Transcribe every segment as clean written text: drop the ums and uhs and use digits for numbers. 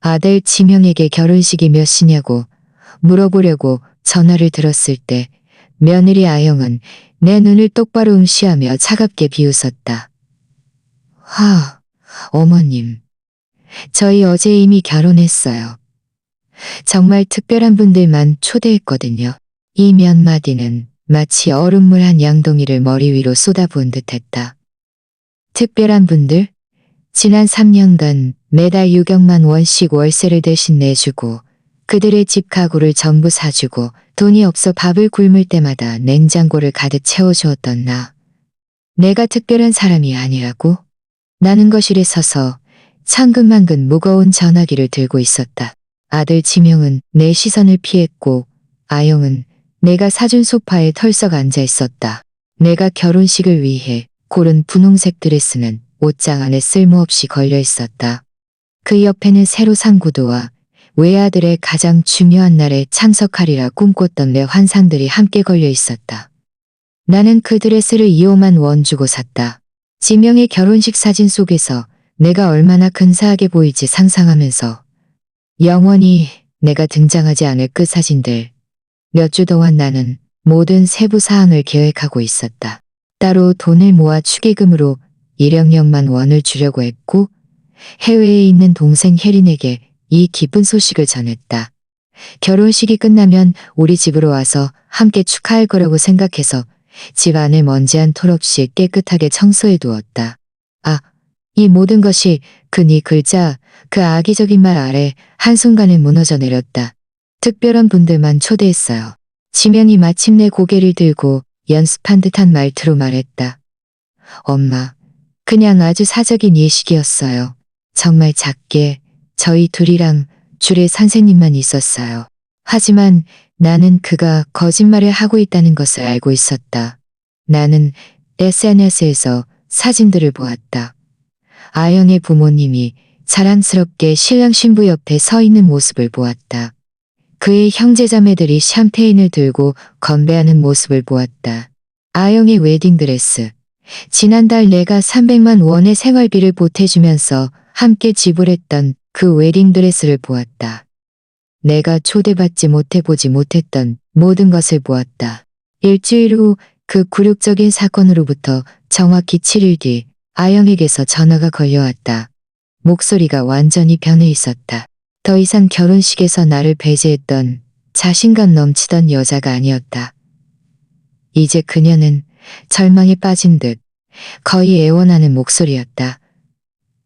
아들 지명에게 결혼식이 몇 시냐고 물어보려고 전화를 들었을 때 며느리 아영은 내 눈을 똑바로 응시하며 차갑게 비웃었다. 어머님. 저희 어제 이미 결혼했어요. 정말 특별한 분들만 초대했거든요. 이 몇 마디는 마치 얼음물 한 양동이를 머리 위로 쏟아부은 듯했다. 특별한 분들? 지난 3년간 매달 6억만 원씩 월세를 대신 내주고 그들의 집 가구를 전부 사주고 돈이 없어 밥을 굶을 때마다 냉장고를 가득 채워주었던 나. 내가 특별한 사람이 아니라고? 나는 거실에 서서 천근만근 무거운 전화기를 들고 있었다. 아들 지명은 내 시선을 피했고 아영은 내가 사준 소파에 털썩 앉아 있었다. 내가 결혼식을 위해 고른 분홍색 드레스는 옷장 안에 쓸모없이 걸려 있었다. 그 옆에는 새로 산 구두와 외아들의 가장 중요한 날에 참석하리라 꿈꿨던 내 환상들이 함께 걸려 있었다. 나는 그 드레스를 2억만 원 주고 샀다. 지명의 결혼식 사진 속에서 내가 얼마나 근사하게 보일지 상상하면서 영원히 내가 등장하지 않을 그 사진들. 몇 주 동안 나는 모든 세부 사항을 계획하고 있었다. 따로 돈을 모아 축의금으로 1억만 원을 주려고 했고 해외에 있는 동생 혜린에게 이 기쁜 소식을 전했다. 결혼식이 끝나면 우리 집으로 와서 함께 축하할 거라고 생각해서 집 안을 먼지 한 톨 없이 깨끗하게 청소해 두었다. 이 모든 것이 그 네 글자, 그 악의적인 말 아래 한순간에 무너져 내렸다. 특별한 분들만 초대했어요. 지명이 마침내 고개를 들고 연습한 듯한 말투로 말했다. 엄마, 그냥 아주 사적인 예식이었어요. 정말 작게 저희 둘이랑 주례 선생님만 있었어요. 하지만 나는 그가 거짓말을 하고 있다는 것을 알고 있었다. 나는 SNS에서 사진들을 보았다. 아영의 부모님이 자랑스럽게 신랑 신부 옆에 서 있는 모습을 보았다. 그의 형제자매들이 샴페인을 들고 건배하는 모습을 보았다. 아영의 웨딩드레스. 지난달 내가 300만 원의 생활비를 보태주면서 함께 지불했던 그 웨딩드레스를 보았다. 내가 초대받지 못해 보지 못했던 모든 것을 보았다. 일주일 후 그 굴욕적인 사건으로부터 정확히 7일 뒤 아영에게서 전화가 걸려왔다. 목소리가 완전히 변해 있었다. 더 이상 결혼식에서 나를 배제했던 자신감 넘치던 여자가 아니었다. 이제 그녀는 절망에 빠진 듯 거의 애원하는 목소리였다.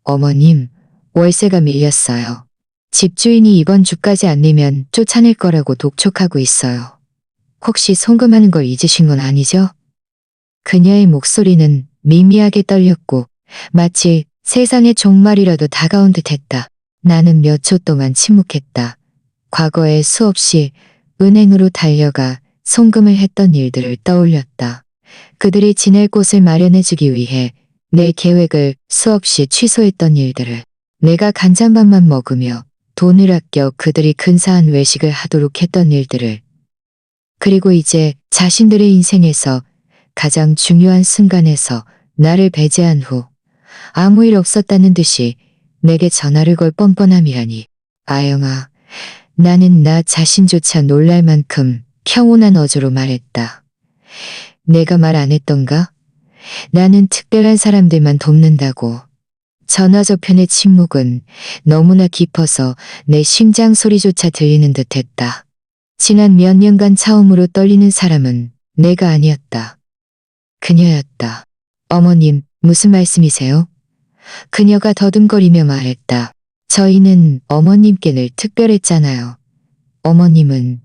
어머님, 월세가 밀렸어요. 집주인이 이번 주까지 안 내면 쫓아낼 거라고 독촉하고 있어요. 혹시 송금하는 걸 잊으신 건 아니죠? 그녀의 목소리는 미미하게 떨렸고 마치 세상의 종말이라도 다가온 듯했다. 나는 몇 초 동안 침묵했다. 과거에 수없이 은행으로 달려가 송금을 했던 일들을 떠올렸다. 그들이 지낼 곳을 마련해주기 위해 내 계획을 수없이 취소했던 일들을. 내가 간장밥만 먹으며 돈을 아껴 그들이 근사한 외식을 하도록 했던 일들을. 그리고 이제 자신들의 인생에서 가장 중요한 순간에서 나를 배제한 후 아무 일 없었다는 듯이 내게 전화를 걸 뻔뻔함이라니. 아영아, 나는 나 자신조차 놀랄 만큼 평온한 어조로 말했다. 내가 말 안 했던가? 나는 특별한 사람들만 돕는다고. 전화 저편의 침묵은 너무나 깊어서 내 심장 소리조차 들리는 듯했다. 지난 몇 년간 처음으로 떨리는 사람은 내가 아니었다. 그녀였다. 어머님, 무슨 말씀이세요? 그녀가 더듬거리며 말했다. 저희는 어머님께 늘 특별했잖아요. 어머님은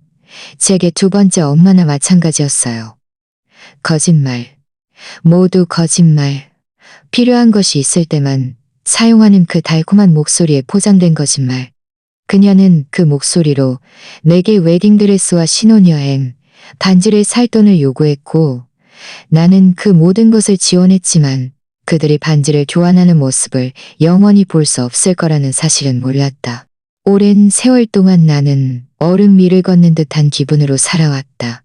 제게 두 번째 엄마나 마찬가지였어요. 거짓말. 모두 거짓말. 필요한 것이 있을 때만 사용하는 그 달콤한 목소리에 포장된 거짓말. 그녀는 그 목소리로 내게 웨딩드레스와 신혼여행, 반지를 살 돈을 요구했고 나는 그 모든 것을 지원했지만 그들이 반지를 교환하는 모습을 영원히 볼 수 없을 거라는 사실은 몰랐다. 오랜 세월 동안 나는 얼음 위를 걷는 듯한 기분으로 살아왔다.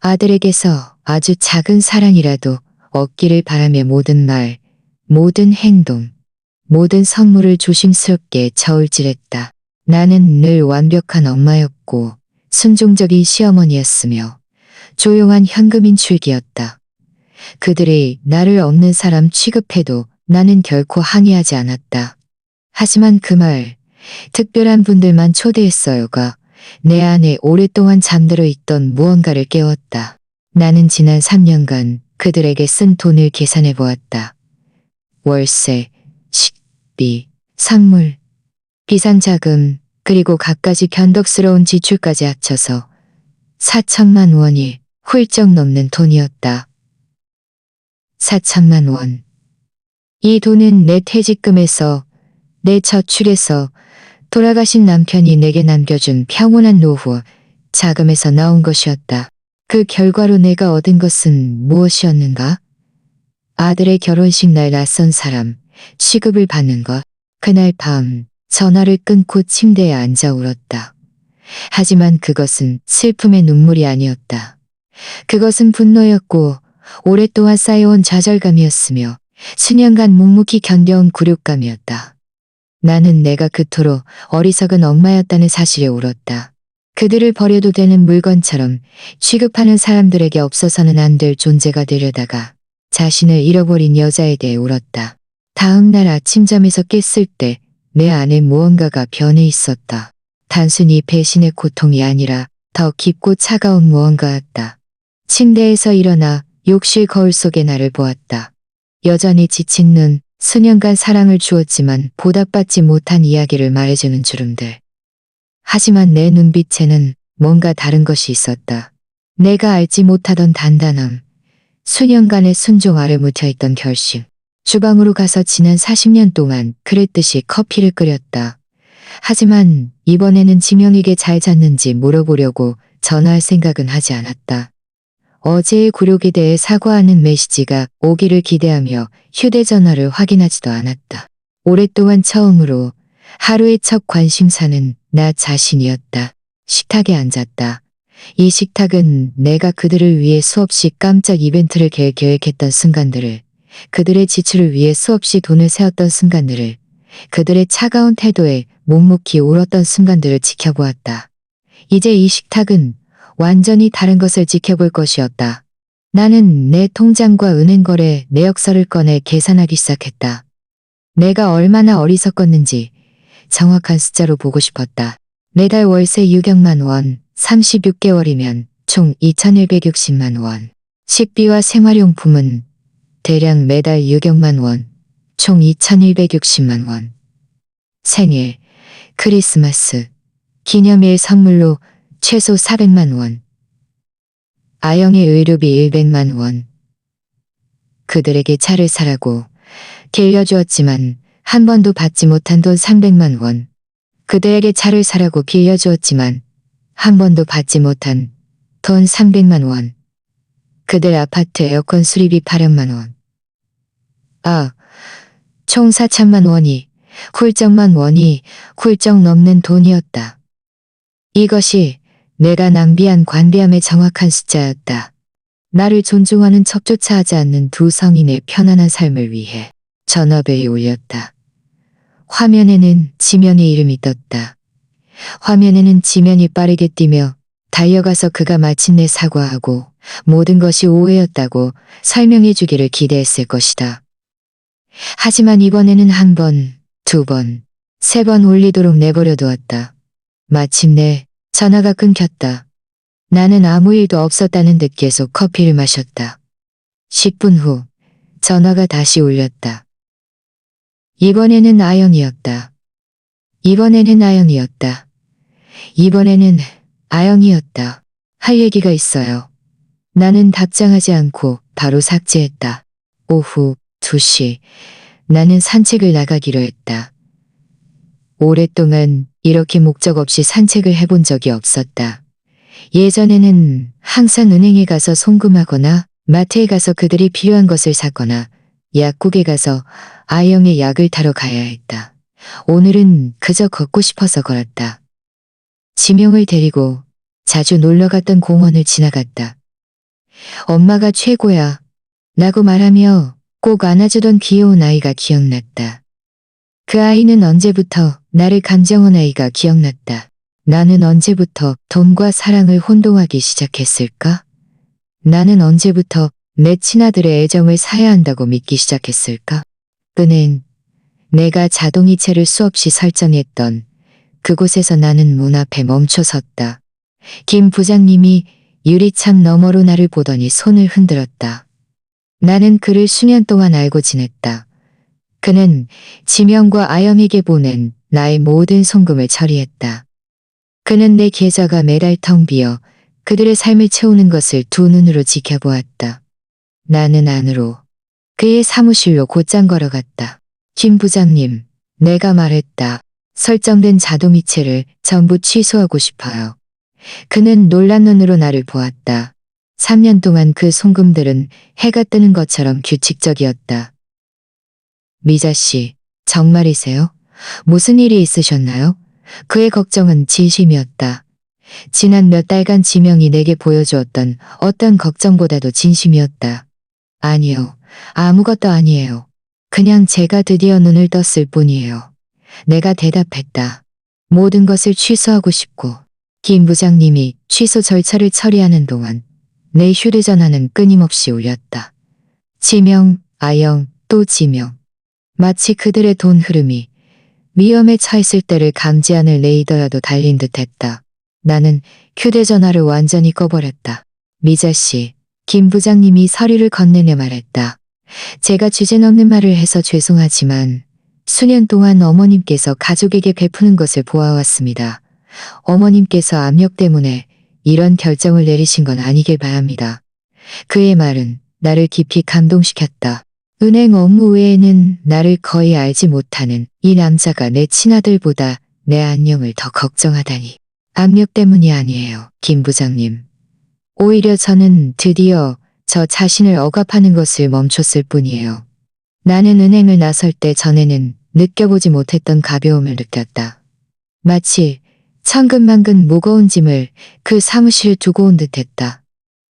아들에게서 아주 작은 사랑이라도 얻기를 바라며 모든 말, 모든 행동, 모든 선물을 조심스럽게 저울질했다. 나는 늘 완벽한 엄마였고 순종적인 시어머니였으며 조용한 현금인출기였다. 그들이 나를 없는 사람 취급해도 나는 결코 항의하지 않았다. 하지만 그 말, 특별한 분들만 초대했어요가 내 안에 오랫동안 잠들어 있던 무언가를 깨웠다. 나는 지난 3년간 그들에게 쓴 돈을 계산해 보았다. 월세, 식비, 선물, 비상자금, 그리고 갖가지 변덕스러운 지출까지 합쳐서 4천만 원이 훌쩍 넘는 돈이었다. 4천만 원. 이 돈은 내 퇴직금에서, 내 저축에서, 돌아가신 남편이 내게 남겨준 평온한 노후, 자금에서 나온 것이었다. 그 결과로 내가 얻은 것은 무엇이었는가? 아들의 결혼식 날 낯선 사람, 취급을 받는 것. 그날 밤 전화를 끊고 침대에 앉아 울었다. 하지만 그것은 슬픔의 눈물이 아니었다. 그것은 분노였고 오랫동안 쌓여온 좌절감이었으며 수년간 묵묵히 견뎌온 굴욕감이었다. 나는 내가 그토록 어리석은 엄마였다는 사실에 울었다. 그들을 버려도 되는 물건처럼 취급하는 사람들에게 없어서는 안 될 존재가 되려다가 자신을 잃어버린 여자에 대해 울었다. 다음 날 아침잠에서 깼을 때 내 안에 무언가가 변해 있었다. 단순히 배신의 고통이 아니라 더 깊고 차가운 무언가였다. 침대에서 일어나 욕실 거울 속의 나를 보았다. 여전히 지친 눈, 수년간 사랑을 주었지만 보답받지 못한 이야기를 말해주는 주름들. 하지만 내 눈빛에는 뭔가 다른 것이 있었다. 내가 알지 못하던 단단함, 수년간의 순종 아래 묻혀있던 결심. 주방으로 가서 지난 40년 동안 그랬듯이 커피를 끓였다. 하지만 이번에는 지명에게 잘 잤는지 물어보려고 전화할 생각은 하지 않았다. 어제의 굴욕에 대해 사과하는 메시지가 오기를 기대하며 휴대전화를 확인하지도 않았다. 오랫동안 처음으로 하루의 첫 관심사는 나 자신이었다. 식탁에 앉았다. 이 식탁은 내가 그들을 위해 수없이 깜짝 이벤트를 계획했던 순간들을, 그들의 지출을 위해 수없이 돈을 세웠던 순간들을, 그들의 차가운 태도에 묵묵히 울었던 순간들을 지켜보았다. 이제 이 식탁은 완전히 다른 것을 지켜볼 것이었다. 나는 내 통장과 은행거래 내역서를 꺼내 계산하기 시작했다. 내가 얼마나 어리석었는지 정확한 숫자로 보고 싶었다. 매달 월세 6억만 원, 36개월이면 총 2,160만 원. 식비와 생활용품은 대략 매달 6억만 원, 총 2,160만 원. 생일, 크리스마스, 기념일 선물로 최소 400만 원. 아영의 의료비 100만 원. 그들에게 차를 사라고 길려주었지만 한 번도 받지 못한 돈 300만 원. 그들에게 차를 사라고 빌려주었지만 한 번도 받지 못한 돈 300만 원. 그들 아파트 에어컨 수리비 800만 원. 총 4천만 원이 훌쩍 넘는 돈이었다. 이것이 내가 낭비한 관대함의 정확한 숫자였다. 나를 존중하는 척조차 하지 않는 두 성인의 편안한 삶을 위해 전화벨이 울렸다. 화면에는 지면의 이름이 떴다. 화면에는 지면이 빠르게 뛰며 달려가서 그가 마침내 사과하고 모든 것이 오해였다고 설명해 주기를 기대했을 것이다. 하지만 이번에는 한 번, 두 번, 세 번 울리도록 내버려 두었다. 마침내 전화가 끊겼다. 나는 아무 일도 없었다는 듯 계속 커피를 마셨다. 10분 후 전화가 다시 울렸다. 이번에는 아영이었다. 이번에는 아영이었다. 할 얘기가 있어요. 나는 답장하지 않고 바로 삭제했다. 오후 2시 나는 산책을 나가기로 했다. 오랫동안 이렇게 목적 없이 산책을 해본 적이 없었다. 예전에는 항상 은행에 가서 송금하거나 마트에 가서 그들이 필요한 것을 사거나 약국에 가서 아영의 약을 타러 가야 했다. 오늘은 그저 걷고 싶어서 걸었다. 지명을 데리고 자주 놀러 갔던 공원을 지나갔다. 엄마가 최고야 라고 말하며 꼭 안아주던 귀여운 아이가 기억났다. 그 아이는 언제부터 나를 감정한 아이가 기억났다. 나는 언제부터 돈과 사랑을 혼동하기 시작했을까? 나는 언제부터 내 친아들의 애정을 사야 한다고 믿기 시작했을까? 그는 내가 자동이체를 수없이 설정했던 그곳에서 나는 문 앞에 멈춰 섰다. 김 부장님이 유리창 너머로 나를 보더니 손을 흔들었다. 나는 그를 수년 동안 알고 지냈다. 그는 지명과 아영에게 보낸 나의 모든 송금을 처리했다. 그는 내 계좌가 매달 텅 비어 그들의 삶을 채우는 것을 두 눈으로 지켜보았다. 나는 안으로 그의 사무실로 곧장 걸어갔다. 김 부장님, 내가 말했다. 설정된 자동이체를 전부 취소하고 싶어요. 그는 놀란 눈으로 나를 보았다. 3년 동안 그 송금들은 해가 뜨는 것처럼 규칙적이었다. 미자 씨, 정말이세요? 무슨 일이 있으셨나요? 그의 걱정은 진심이었다. 지난 몇 달간 지명이 내게 보여주었던 어떤 걱정보다도 진심이었다. 아니요, 아무것도 아니에요. 그냥 제가 드디어 눈을 떴을 뿐이에요. 내가 대답했다. 모든 것을 취소하고 싶고. 김 부장님이 취소 절차를 처리하는 동안 내 휴대전화는 끊임없이 울렸다. 지명, 아영, 또 지명. 마치 그들의 돈 흐름이 위험에 처했을 때를 감지하는 레이더여도 달린 듯했다. 나는 휴대전화를 완전히 꺼버렸다. 미자 씨, 김 부장님이 서류를 건네며 말했다. 제가 주제넘는 말을 해서 죄송하지만 수년 동안 어머님께서 가족에게 베푸는 것을 보아왔습니다. 어머님께서 압력 때문에 이런 결정을 내리신 건 아니길 바랍니다. 그의 말은 나를 깊이 감동시켰다. 은행 업무 외에는 나를 거의 알지 못하는 이 남자가 내 친아들보다 내 안녕을 더 걱정하다니. 압력 때문이 아니에요, 김 부장님. 오히려 저는 드디어 저 자신을 억압하는 것을 멈췄을 뿐이에요. 나는 은행을 나설 때 전에는 느껴보지 못했던 가벼움을 느꼈다. 마치 천근만근 무거운 짐을 그 사무실에 두고 온 듯했다.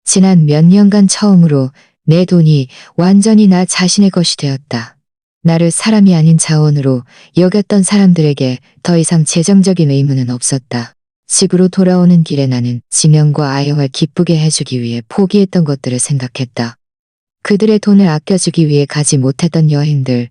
지난 몇 년간 처음으로 내 돈이 완전히 나 자신의 것이 되었다. 나를 사람이 아닌 자원으로 여겼던 사람들에게 더 이상 재정적인 의무는 없었다. 집으로 돌아오는 길에 나는 지명과 아영을 기쁘게 해주기 위해 포기했던 것들을 생각했다. 그들의 돈을 아껴주기 위해 가지 못했던 여행들,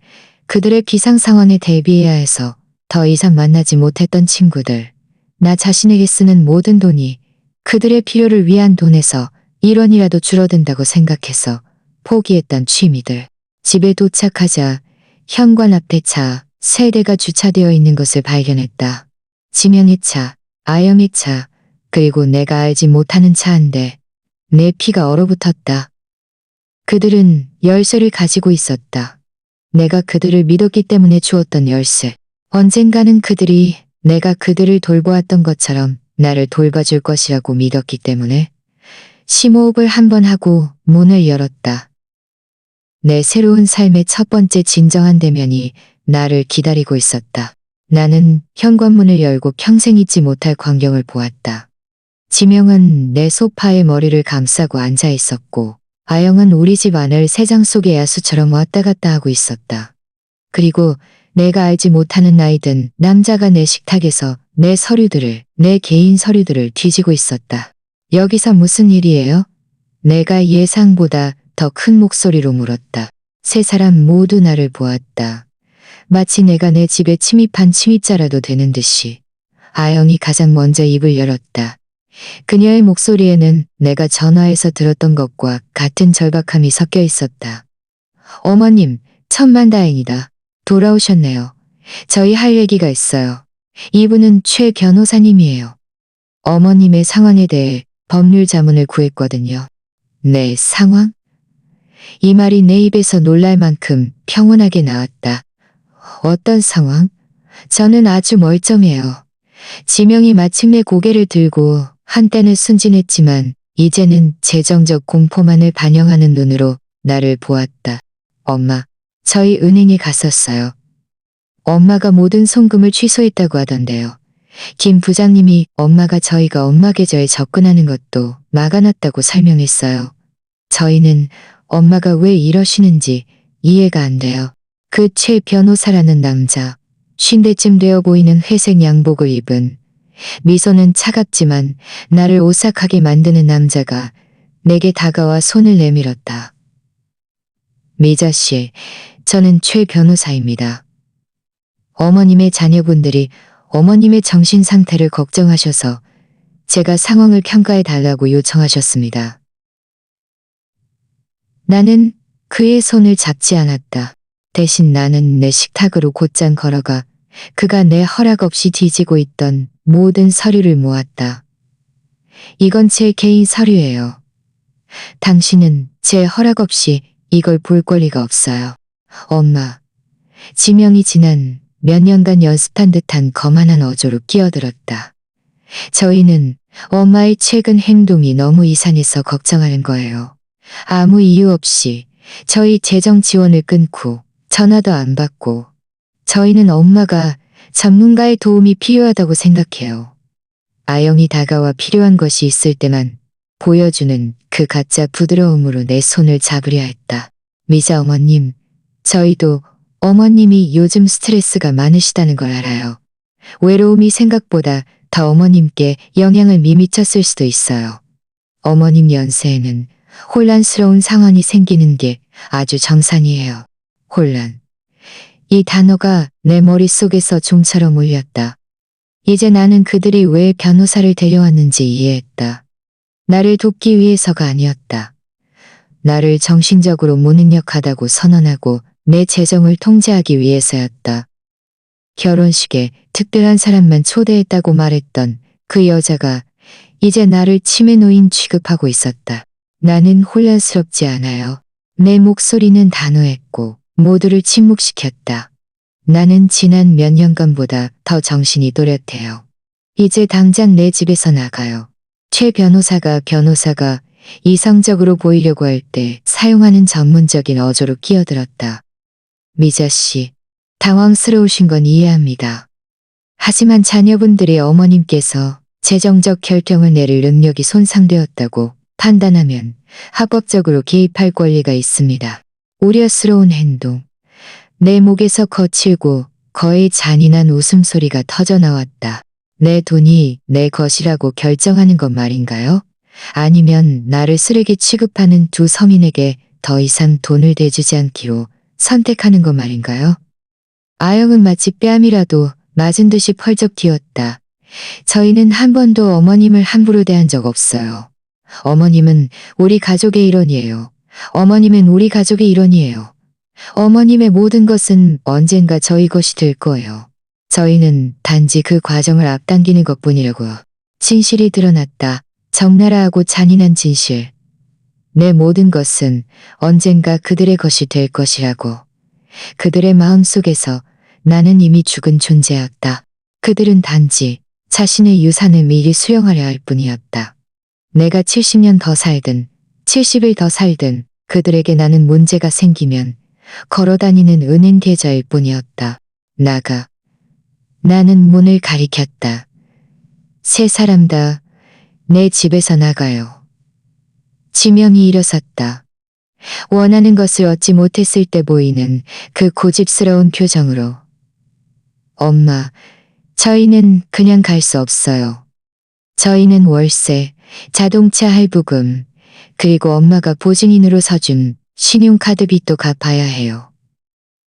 그들의 비상 상황에 대비해야 해서 더 이상 만나지 못했던 친구들, 나 자신에게 쓰는 모든 돈이 그들의 필요를 위한 돈에서 1원이라도 줄어든다고 생각해서 포기했던 취미들. 집에 도착하자 현관 앞에 차 3대가 주차되어 있는 것을 발견했다. 지명의 차, 아영의 차, 그리고 내가 알지 못하는 차 한 대. 내 피가 얼어붙었다. 그들은 열쇠를 가지고 있었다. 내가 그들을 믿었기 때문에 주었던 열쇠. 언젠가는 그들이 내가 그들을 돌보았던 것처럼 나를 돌봐줄 것이라고 믿었기 때문에 심호흡을 한번 하고 문을 열었다. 내 새로운 삶의 첫 번째 진정한 대면이 나를 기다리고 있었다. 나는 현관문을 열고 평생 잊지 못할 광경을 보았다. 지명은 내 소파에 머리를 감싸고 앉아 있었고 아영은 우리 집 안을 새장 속의 야수처럼 왔다 갔다 하고 있었다. 그리고 내가 알지 못하는 나이 든 남자가 내 식탁에서 내 개인 서류들을 뒤지고 있었다. 여기서 무슨 일이에요? 내가 예상보다 더 큰 목소리로 물었다. 세 사람 모두 나를 보았다. 마치 내가 내 집에 침입한 침입자라도 되는 듯이. 아영이 가장 먼저 입을 열었다. 그녀의 목소리에는 내가 전화에서 들었던 것과 같은 절박함이 섞여 있었다. 어머님, 천만다행이다. 돌아오셨네요. 저희 할 얘기가 있어요. 이분은 최 변호사님이에요. 어머님의 상황에 대해 법률 자문을 구했거든요. 내 상황? 이 말이 내 입에서 놀랄 만큼 평온하게 나왔다. 어떤 상황? 저는 아주 멀쩡해요. 지명이 마침내 고개를 들고 한때는 순진했지만 이제는 재정적 공포만을 반영하는 눈으로 나를 보았다. 엄마, 저희 은행에 갔었어요. 엄마가 모든 송금을 취소했다고 하던데요. 김 부장님이 엄마가 저희가 엄마 계좌에 접근하는 것도 막아놨다고 설명했어요. 저희는 엄마가 왜 이러시는지 이해가 안 돼요. 그 최 변호사라는 남자, 쉰대쯤 되어 보이는 회색 양복을 입은 미소는 차갑지만 나를 오싹하게 만드는 남자가 내게 다가와 손을 내밀었다. 미자 씨, 저는 최 변호사입니다. 어머님의 자녀분들이 어머님의 정신 상태를 걱정하셔서 제가 상황을 평가해 달라고 요청하셨습니다. 나는 그의 손을 잡지 않았다. 대신 나는 내 식탁으로 곧장 걸어가 그가 내 허락 없이 뒤지고 있던 모든 서류를 모았다. 이건 제 개인 서류예요. 당신은 제 허락 없이 이걸 볼 권리가 없어요. 엄마, 지명이 지난 몇 년간 연습한 듯한 거만한 어조로 끼어들었다. 저희는 엄마의 최근 행동이 너무 이상해서 걱정하는 거예요. 아무 이유 없이 저희 재정 지원을 끊고 전화도 안 받고 저희는 엄마가 전문가의 도움이 필요하다고 생각해요. 아영이 다가와 필요한 것이 있을 때만 보여주는 그 가짜 부드러움으로 내 손을 잡으려 했다. 미자 어머님, 저희도 어머님이 요즘 스트레스가 많으시다는 걸 알아요. 외로움이 생각보다 더 어머님께 영향을 미쳤을 수도 있어요. 어머님 연세에는 혼란스러운 상황이 생기는 게 아주 정상이에요. 혼란. 이 단어가 내 머릿속에서 종처럼 울렸다. 이제 나는 그들이 왜 변호사를 데려왔는지 이해했다. 나를 돕기 위해서가 아니었다. 나를 정신적으로 무능력하다고 선언하고 내 재정을 통제하기 위해서였다. 결혼식에 특별한 사람만 초대했다고 말했던 그 여자가 이제 나를 치매 노인 취급하고 있었다. 나는 혼란스럽지 않아요. 내 목소리는 단호했고 모두를 침묵시켰다. 나는 지난 몇 년간보다 더 정신이 또렷해요. 이제 당장 내 집에서 나가요. 최 변호사가 이성적으로 보이려고 할 때 사용하는 전문적인 어조로 끼어들었다. 미자 씨, 당황스러우신 건 이해합니다. 하지만 자녀분들의 어머님께서 재정적 결정을 내릴 능력이 손상되었다고 판단하면 합법적으로 개입할 권리가 있습니다. 우려스러운 행동. 내 목에서 거칠고 거의 잔인한 웃음소리가 터져나왔다. 내 돈이 내 것이라고 결정하는 것 말인가요? 아니면 나를 쓰레기 취급하는 두 서민에게 더 이상 돈을 대주지 않기로 선택하는 것 말인가요? 아영은 마치 뺨이라도 맞은 듯이 펄쩍 뛰었다. 저희는 한 번도 어머님을 함부로 대한 적 없어요. 어머님은 우리 가족의 일원이에요. 어머님은 우리 가족의 일원이에요. 어머님의 모든 것은 언젠가 저희 것이 될 거예요. 저희는 단지 그 과정을 앞당기는 것뿐이라고요. 진실이 드러났다. 적나라하고 잔인한 진실. 내 모든 것은 언젠가 그들의 것이 될 것이라고. 그들의 마음속에서 나는 이미 죽은 존재였다. 그들은 단지 자신의 유산을 미리 수용하려 할 뿐이었다. 내가 70년 더 살든 70일 더 살든 그들에게 나는 문제가 생기면 걸어다니는 은행 계좌일 뿐이었다. 나가. 나는 문을 가리켰다. 세 사람 다 내 집에서 나가요. 지명이 일어섰다. 원하는 것을 얻지 못했을 때 보이는 그 고집스러운 표정으로. 엄마, 저희는 그냥 갈 수 없어요. 저희는 월세, 자동차 할부금, 그리고 엄마가 보증인으로 서준 신용카드 빚도 갚아야 해요.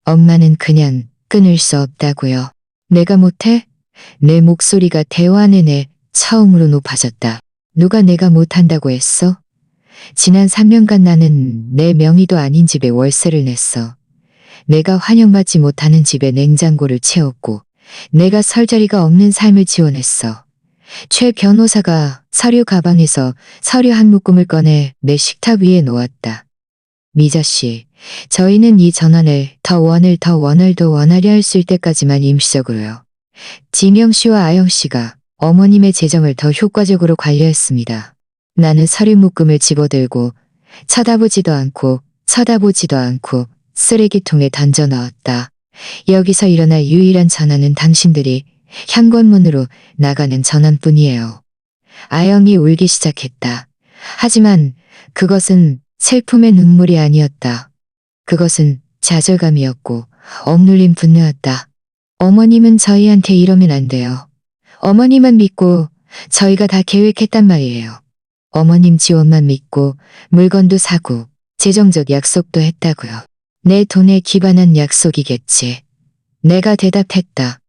엄마는 그냥 끊을 수 없다고요. 내가 못해? 내 목소리가 대화 내내 처음으로 높아졌다. 누가 내가 못한다고 했어? 지난 3년간 나는 내 명의도 아닌 집에 월세를 냈어. 내가 환영받지 못하는 집에 냉장고를 채웠고 내가 설 자리가 없는 삶을 지원했어. 최 변호사가 서류 가방에서 서류 한 묶음을 꺼내 내 식탁 위에 놓았다. 미자 씨, 저희는 이 전환을 더 원하려 했을 때까지만 임시적으로요. 지명 씨와 아영 씨가 어머님의 재정을 더 효과적으로 관리했습니다. 나는 서류 묶음을 집어들고 쳐다보지도 않고 쓰레기통에 던져 넣었다. 여기서 일어날 유일한 전환은 당신들이 현관문으로 나가는 전환뿐이에요. 아영이 울기 시작했다. 하지만 그것은 슬픔의 눈물이 아니었다. 그것은 좌절감이었고 억눌린 분노였다. 어머님은 저희한테 이러면 안 돼요. 어머님만 믿고 저희가 다 계획했단 말이에요. 어머님 지원만 믿고 물건도 사고 재정적 약속도 했다고요. 내 돈에 기반한 약속이겠지. 내가 대답했다.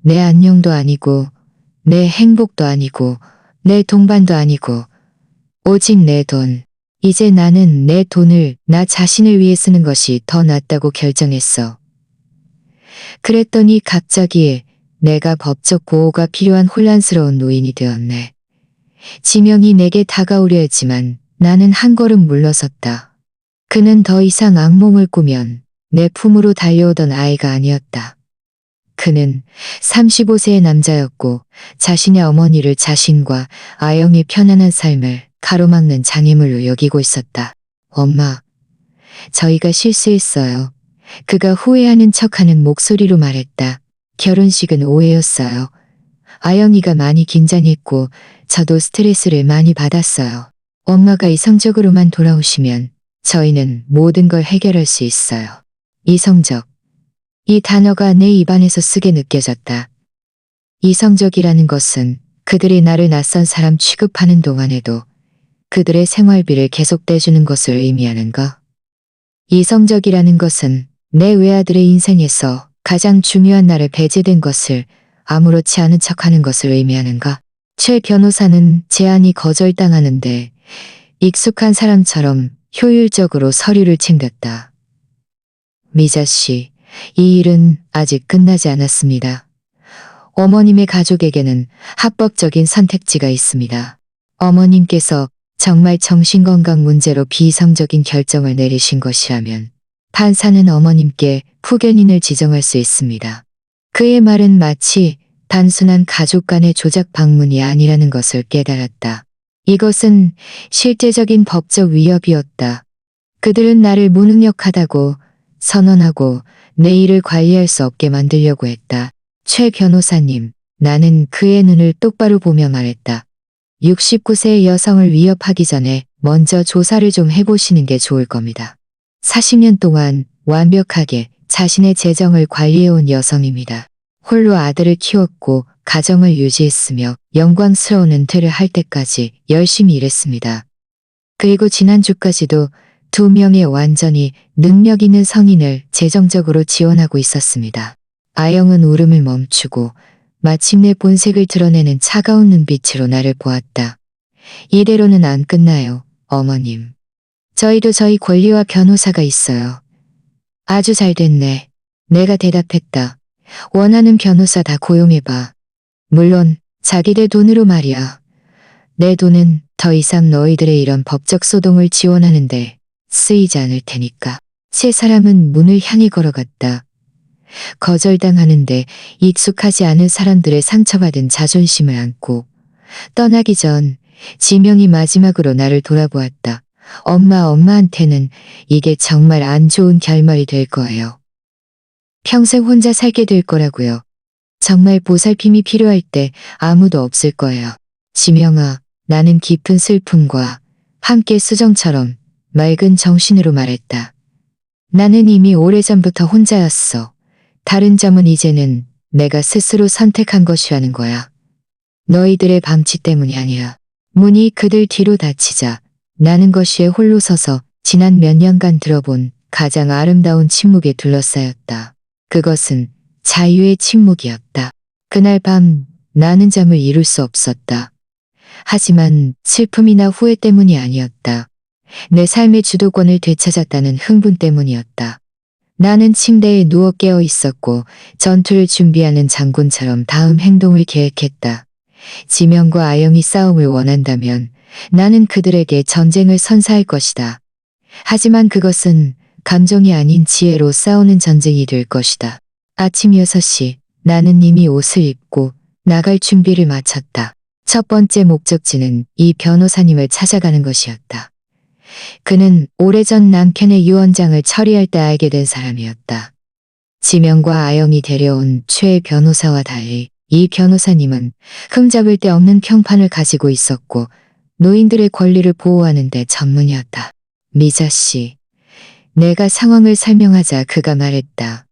내 안녕도 아니고 내 행복도 아니고 내 동반도 아니고 오직 내 돈. 이제 나는 내 돈을 나 자신을 위해 쓰는 것이 더 낫다고 결정했어. 그랬더니 갑자기 내가 법적 보호가 필요한 혼란스러운 노인이 되었네. 지명이 내게 다가오려 했지만 나는 한 걸음 물러섰다. 그는 더 이상 악몽을 꾸면 내 품으로 달려오던 아이가 아니었다. 그는 35세의 남자였고 자신의 어머니를 자신과 아영의 편안한 삶을 가로막는 장애물로 여기고 있었다. 엄마, 저희가 실수했어요. 그가 후회하는 척하는 목소리로 말했다. 결혼식은 오해였어요. 아영이가 많이 긴장했고 저도 스트레스를 많이 받았어요. 엄마가 이성적으로만 돌아오시면 저희는 모든 걸 해결할 수 있어요. 이성적. 이 단어가 내 입안에서 쓰게 느껴졌다. 이성적이라는 것은 그들이 나를 낯선 사람 취급하는 동안에도 그들의 생활비를 계속 떼주는 것을 의미하는가? 이성적이라는 것은 내 외아들의 인생에서 가장 중요한 날에 배제된 것을 아무렇지 않은 척하는 것을 의미하는가? 최 변호사는 제안이 거절당하는데 익숙한 사람처럼 효율적으로 서류를 챙겼다. 미자 씨, 이 일은 아직 끝나지 않았습니다. 어머님의 가족에게는 합법적인 선택지가 있습니다. 어머님께서 정말 정신건강 문제로 비이성적인 결정을 내리신 것이라면 판사는 어머님께 후견인을 지정할 수 있습니다. 그의 말은 마치 단순한 가족 간의 조작 방문이 아니라는 것을 깨달았다. 이것은 실제적인 법적 위협이었다. 그들은 나를 무능력하다고 선언하고 내 일을 관리할 수 없게 만들려고 했다. 최 변호사님, 나는 그의 눈을 똑바로 보며 말했다. 69세의 여성을 위협하기 전에 먼저 조사를 좀 해보시는 게 좋을 겁니다. 40년 동안 완벽하게 자신의 재정을 관리해온 여성입니다. 홀로 아들을 키웠고 가정을 유지했으며 영광스러운 은퇴를 할 때까지 열심히 일했습니다. 그리고 지난주까지도 2명의 완전히 능력 있는 성인을 재정적으로 지원하고 있었습니다. 아영은 울음을 멈추고 마침내 본색을 드러내는 차가운 눈빛으로 나를 보았다. 이대로는 안 끝나요, 어머님. 저희도 저희 권리와 변호사가 있어요. 아주 잘 됐네. 내가 대답했다. 원하는 변호사 다 고용해봐. 물론 자기들 돈으로 말이야. 내 돈은 더 이상 너희들의 이런 법적 소동을 지원하는데 쓰이지 않을 테니까. 세 사람은 문을 향해 걸어갔다. 거절당하는데 익숙하지 않은 사람들의 상처받은 자존심을 안고 떠나기 전 지명이 마지막으로 나를 돌아보았다. 엄마한테는 이게 정말 안 좋은 결말이 될 거예요. 평생 혼자 살게 될 거라고요. 정말 보살핌이 필요할 때 아무도 없을 거예요. 지명아, 나는 깊은 슬픔과 함께 수정처럼 맑은 정신으로 말했다. 나는 이미 오래전부터 혼자였어. 다른 점은 이제는 내가 스스로 선택한 것이라는 거야. 너희들의 방치 때문이 아니야. 문이 그들 뒤로 닫히자 나는 거시에 홀로 서서 지난 몇 년간 들어본 가장 아름다운 침묵에 둘러싸였다. 그것은 자유의 침묵이었다. 그날 밤 나는 잠을 이룰 수 없었다. 하지만 슬픔이나 후회 때문이 아니었다. 내 삶의 주도권을 되찾았다는 흥분 때문이었다. 나는 침대에 누워 깨어 있었고 전투를 준비하는 장군처럼 다음 행동을 계획했다. 지명과 아영이 싸움을 원한다면 나는 그들에게 전쟁을 선사할 것이다. 하지만 그것은 감정이 아닌 지혜로 싸우는 전쟁이 될 것이다. 아침 6시 나는 이미 옷을 입고 나갈 준비를 마쳤다. 첫 번째 목적지는 이 변호사님을 찾아가는 것이었다. 그는 오래전 남편의 유언장을 처리할 때 알게 된 사람이었다. 지명과 아영이 데려온 최 변호사와 달리 이 변호사님은 흠잡을 데 없는 평판을 가지고 있었고 노인들의 권리를 보호하는 데 전문이었다. 미자 씨, 내가 상황을 설명하자 그가 말했다.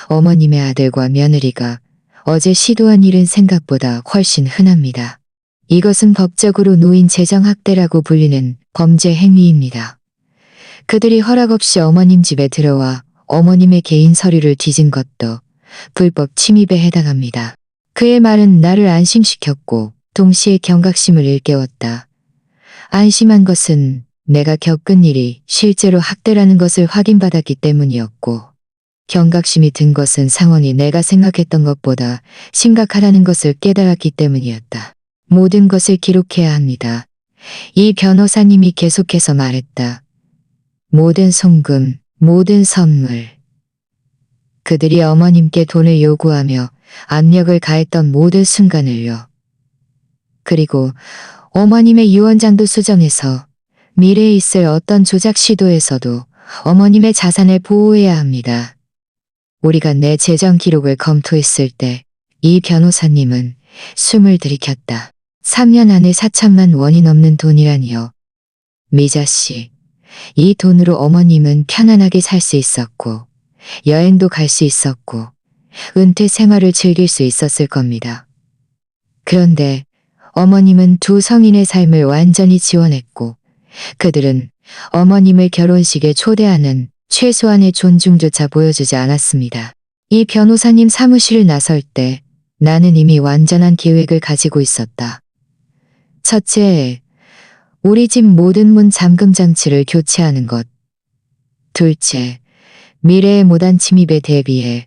어머님의 아들과 며느리가 어제 시도한 일은 생각보다 훨씬 흔합니다. 이것은 법적으로 노인 재정학대라고 불리는 범죄 행위입니다. 그들이 허락 없이 어머님 집에 들어와 어머님의 개인 서류를 뒤진 것도 불법 침입에 해당합니다. 그의 말은 나를 안심시켰고 동시에 경각심을 일깨웠다. 안심한 것은 내가 겪은 일이 실제로 학대라는 것을 확인받았기 때문이었고, 경각심이 든 것은 상황이 내가 생각했던 것보다 심각하다는 것을 깨달았기 때문이었다. 모든 것을 기록해야 합니다. 이 변호사님이 계속해서 말했다. 모든 송금, 모든 선물. 그들이 어머님께 돈을 요구하며 압력을 가했던 모든 순간을요. 그리고 어머님의 유언장도 수정해서 미래에 있을 어떤 조작 시도에서도 어머님의 자산을 보호해야 합니다. 우리가 내 재정 기록을 검토했을 때 이 변호사님은 숨을 들이켰다. 3년 안에 4천만 원이 넘는 돈이라니요. 미자 씨, 이 돈으로 어머님은 편안하게 살 수 있었고 여행도 갈 수 있었고 은퇴 생활을 즐길 수 있었을 겁니다. 그런데 어머님은 두 성인의 삶을 완전히 지원했고 그들은 어머님을 결혼식에 초대하는 최소한의 존중조차 보여주지 않았습니다. 이 변호사님 사무실을 나설 때 나는 이미 완전한 계획을 가지고 있었다. 첫째, 우리 집 모든 문 잠금 장치를 교체하는 것. 둘째, 미래의 무단 침입에 대비해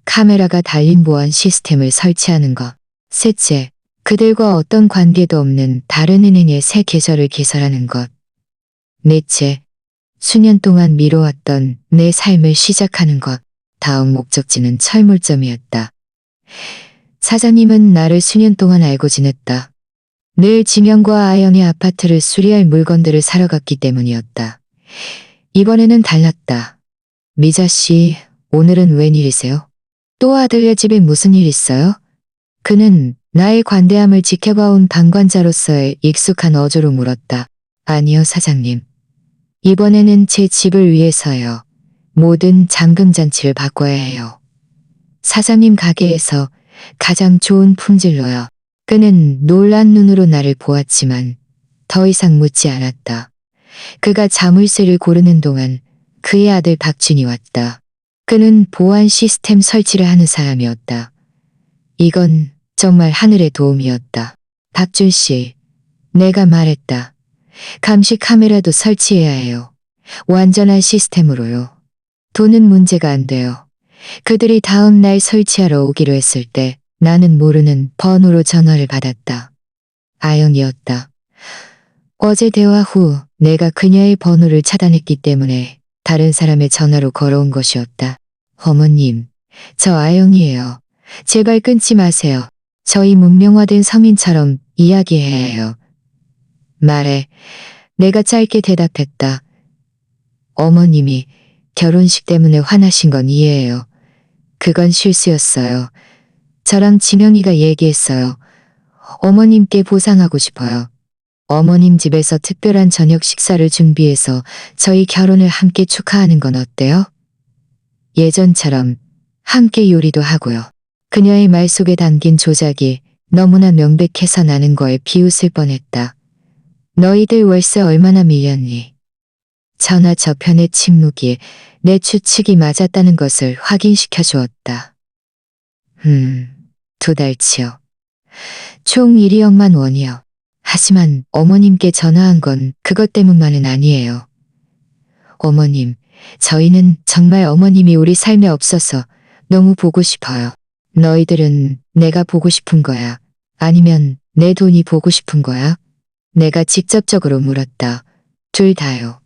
카메라가 달린 보안 시스템을 설치하는 것. 셋째, 그들과 어떤 관계도 없는 다른 은행의 새 계좌를 개설하는 것. 넷째, 수년 동안 미뤄왔던 내 삶을 시작하는 것. 다음 목적지는 철물점이었다. 사장님은 나를 수년 동안 알고 지냈다. 늘 지명과 아영의 아파트를 수리할 물건들을 사러 갔기 때문이었다. 이번에는 달랐다. 미자 씨, 오늘은 웬일이세요? 또 아들네 집에 무슨 일 있어요? 그는 나의 관대함을 지켜봐온 방관자로서의 익숙한 어조로 물었다. 아니요, 사장님. 이번에는 제 집을 위해서요. 모든 잠금장치를 바꿔야 해요. 사장님 가게에서 가장 좋은 품질로요. 그는 놀란 눈으로 나를 보았지만 더 이상 묻지 않았다. 그가 자물쇠를 고르는 동안 그의 아들 박준이 왔다. 그는 보안 시스템 설치를 하는 사람이었다. 이건 정말 하늘의 도움이었다. 박준 씨, 내가 말했다. 감시 카메라도 설치해야 해요. 완전한 시스템으로요. 돈은 문제가 안 돼요. 그들이 다음 날 설치하러 오기로 했을 때 나는 모르는 번호로 전화를 받았다. 아영이었다. 어제 대화 후 내가 그녀의 번호를 차단했기 때문에 다른 사람의 전화로 걸어온 것이었다. 어머님, 저 아영이에요. 제발 끊지 마세요. 저희 문명화된 서민처럼 이야기해야 해요. 말해. 내가 짧게 대답했다. 어머님이 결혼식 때문에 화나신 건 이해해요. 그건 실수였어요. 저랑 진영이가 얘기했어요. 어머님께 보상하고 싶어요. 어머님 집에서 특별한 저녁 식사를 준비해서 저희 결혼을 함께 축하하는 건 어때요? 예전처럼 함께 요리도 하고요. 그녀의 말 속에 담긴 조작이 너무나 명백해서 나는 거에 비웃을 뻔했다. 너희들 월세 얼마나 밀렸니? 전화 저편의 침묵이 내 추측이 맞았다는 것을 확인시켜 주었다. 2달치요. 총 1억만 원이요. 하지만 어머님께 전화한 건 그것 때문만은 아니에요. 어머님, 저희는 정말 어머님이 우리 삶에 없어서 너무 보고 싶어요. 너희들은 내가 보고 싶은 거야? 아니면 내 돈이 보고 싶은 거야? 내가 직접적으로 물었다. 둘 다요.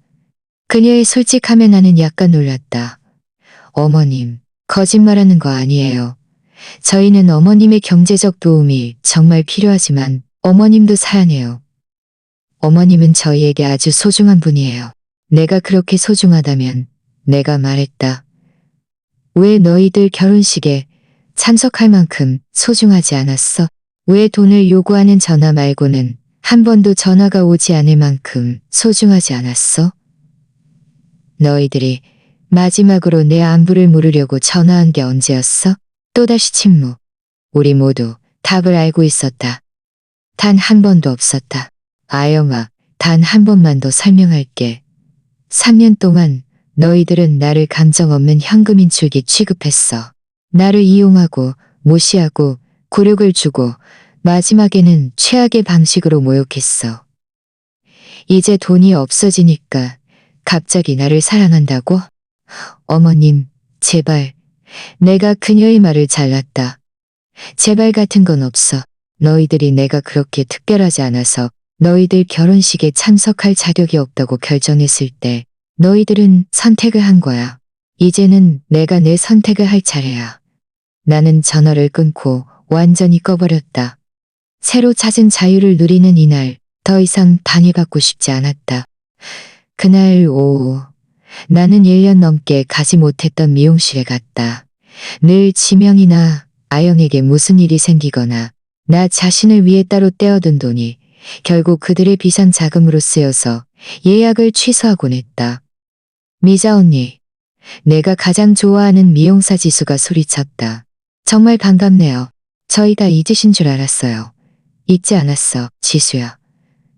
그녀의 솔직함에 나는 약간 놀랐다. 어머님, 거짓말하는 거 아니에요. 저희는 어머님의 경제적 도움이 정말 필요하지만 어머님도 사양해요. 어머님은 저희에게 아주 소중한 분이에요. 내가 그렇게 소중하다면 내가 말했다. 왜 너희들 결혼식에 참석할 만큼 소중하지 않았어? 왜 돈을 요구하는 전화 말고는 한 번도 전화가 오지 않을 만큼 소중하지 않았어? 너희들이 마지막으로 내 안부를 물으려고 전화한 게 언제였어? 또다시 침묵. 우리 모두 답을 알고 있었다. 단 한 번도 없었다. 아영아, 단 한 번만 더 설명할게. 3년 동안 너희들은 나를 감정 없는 현금인출기 취급했어. 나를 이용하고 무시하고 굴욕을 주고 마지막에는 최악의 방식으로 모욕했어. 이제 돈이 없어지니까 갑자기 나를 사랑한다고? 어머님, 제발. 내가 그녀의 말을 잘랐다. 제발 같은 건 없어. 너희들이 내가 그렇게 특별하지 않아서 너희들 결혼식에 참석할 자격이 없다고 결정했을 때 너희들은 선택을 한 거야. 이제는 내가 내 선택을 할 차례야. 나는 전화를 끊고 완전히 꺼버렸다. 새로 찾은 자유를 누리는 이날 더 이상 방해받고 싶지 않았다. 그날 오후 나는 1년 넘게 가지 못했던 미용실에 갔다. 늘 지명이나 아영에게 무슨 일이 생기거나 나 자신을 위해 따로 떼어둔 돈이 결국 그들의 비상 자금으로 쓰여서 예약을 취소하곤 했다. 미자 언니, 내가 가장 좋아하는 미용사 지수가 소리쳤다. 정말 반갑네요. 저희 다 잊으신 줄 알았어요. 잊지 않았어, 지수야.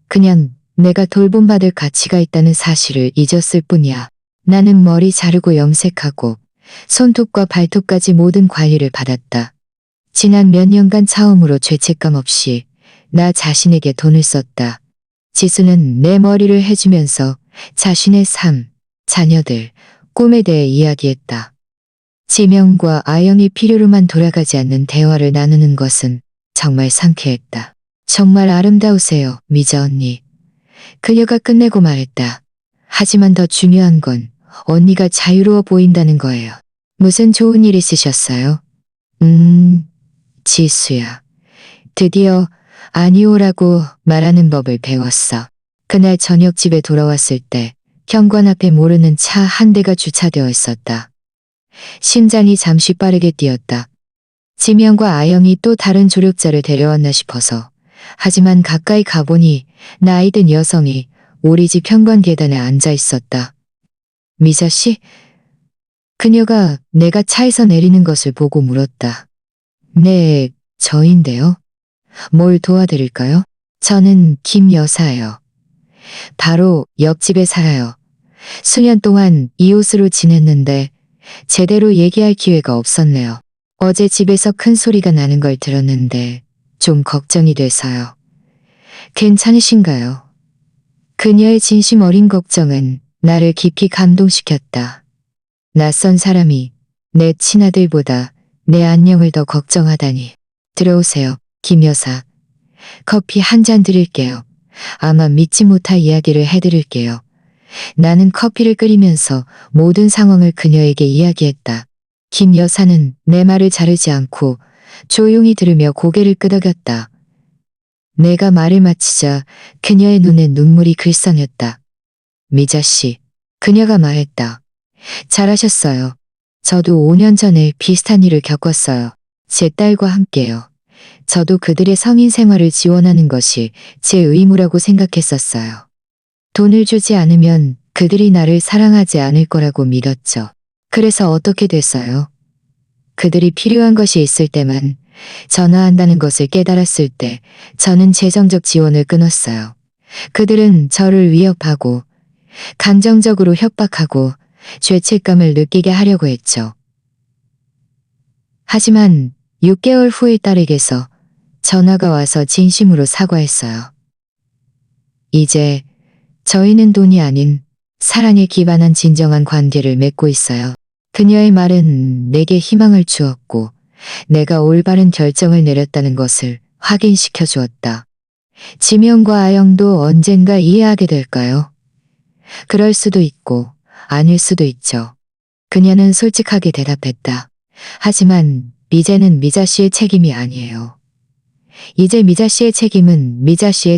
그냥 내가 돌봄받을 가치가 있다는 사실을 잊었을 뿐이야. 나는 머리 자르고 염색하고 손톱과 발톱까지 모든 관리를 받았다. 지난 몇 년간 처음으로 죄책감 없이 나 자신에게 돈을 썼다. 지수는 내 머리를 해주면서 자신의 삶, 자녀들, 꿈에 대해 이야기했다. 지명과 아영이 필요로만 돌아가지 않는 대화를 나누는 것은 정말 상쾌했다. 정말 아름다우세요, 미자 언니. 그녀가 끝내고 말했다. 하지만 더 중요한 건 언니가 자유로워 보인다는 거예요. 무슨 좋은 일 있으셨어요? 지수야. 드디어 아니오라고 말하는 법을 배웠어. 그날 저녁 집에 돌아왔을 때 현관 앞에 모르는 차 한 대가 주차되어 있었다. 심장이 잠시 빠르게 뛰었다. 지명과 아영이 또 다른 조력자를 데려왔나 싶어서. 하지만 가까이 가보니 나이 든 여성이 우리 집 현관 계단에 앉아 있었다. 미자 씨? 그녀가 내가 차에서 내리는 것을 보고 물었다. 네, 저인데요. 뭘 도와드릴까요? 저는 김 여사예요. 바로 옆집에 살아요. 수년 동안 이웃으로 지냈는데 제대로 얘기할 기회가 없었네요. 어제 집에서 큰 소리가 나는 걸 들었는데 좀 걱정이 돼서요. 괜찮으신가요? 그녀의 진심 어린 걱정은 나를 깊이 감동시켰다. 낯선 사람이 내 친아들보다 내 안녕을 더 걱정하다니. 들어오세요, 김 여사. 커피 한 잔 드릴게요. 아마 믿지 못할 이야기를 해드릴게요. 나는 커피를 끓이면서 모든 상황을 그녀에게 이야기했다. 김 여사는 내 말을 자르지 않고 조용히 들으며 고개를 끄덕였다. 내가 말을 마치자 그녀의 눈에 눈물이 글썽였다. 미자 씨, 그녀가 말했다. 잘하셨어요. 저도 5년 전에 비슷한 일을 겪었어요. 제 딸과 함께요. 저도 그들의 성인 생활을 지원하는 것이 제 의무라고 생각했었어요. 돈을 주지 않으면 그들이 나를 사랑하지 않을 거라고 믿었죠. 그래서 어떻게 됐어요? 그들이 필요한 것이 있을 때만 전화한다는 것을 깨달았을 때 저는 재정적 지원을 끊었어요. 그들은 저를 위협하고 감정적으로 협박하고 죄책감을 느끼게 하려고 했죠. 하지만 6개월 후에 딸에게서 전화가 와서 진심으로 사과했어요. 이제 저희는 돈이 아닌 사랑에 기반한 진정한 관계를 맺고 있어요. 그녀의 말은 내게 희망을 주었고 내가 올바른 결정을 내렸다는 것을 확인시켜 주었다. 지명과 아영도 언젠가 이해하게 될까요? 그럴 수도 있고 아닐 수도 있죠. 그녀는 솔직하게 대답했다. 하지만 이제는 미자 씨의 책임이 아니에요. 이제 미자 씨의 책임은 미자 씨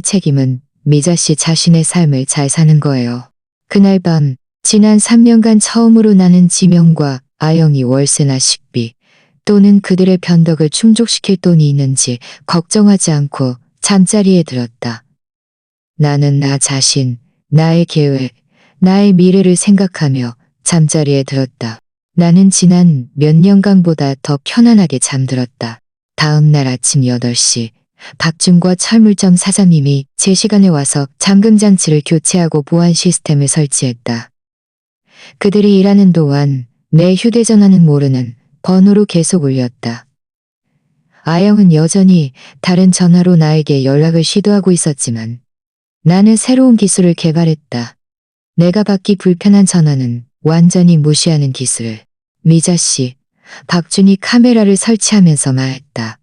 자신의 삶을 잘 사는 거예요. 그날 밤 지난 3년간 처음으로 나는 지명과 아영이 월세나 식비 또는 그들의 변덕을 충족시킬 돈이 있는지 걱정하지 않고 잠자리에 들었다. 나는 나 자신, 나의 계획, 나의 미래를 생각하며 잠자리에 들었다. 나는 지난 몇 년간보다 더 편안하게 잠들었다. 다음 날 아침 8시, 박준과 철물점 사장님이 제 시간에 와서 잠금장치를 교체하고 보안 시스템을 설치했다. 그들이 일하는 동안 내 휴대전화는 모르는 번호로 계속 울렸다. 아영은 여전히 다른 전화로 나에게 연락을 시도하고 있었지만 나는 새로운 기술을 개발했다. 내가 받기 불편한 전화는 완전히 무시하는 기술. 미자 씨, 박준이 카메라를 설치하면서 말했다.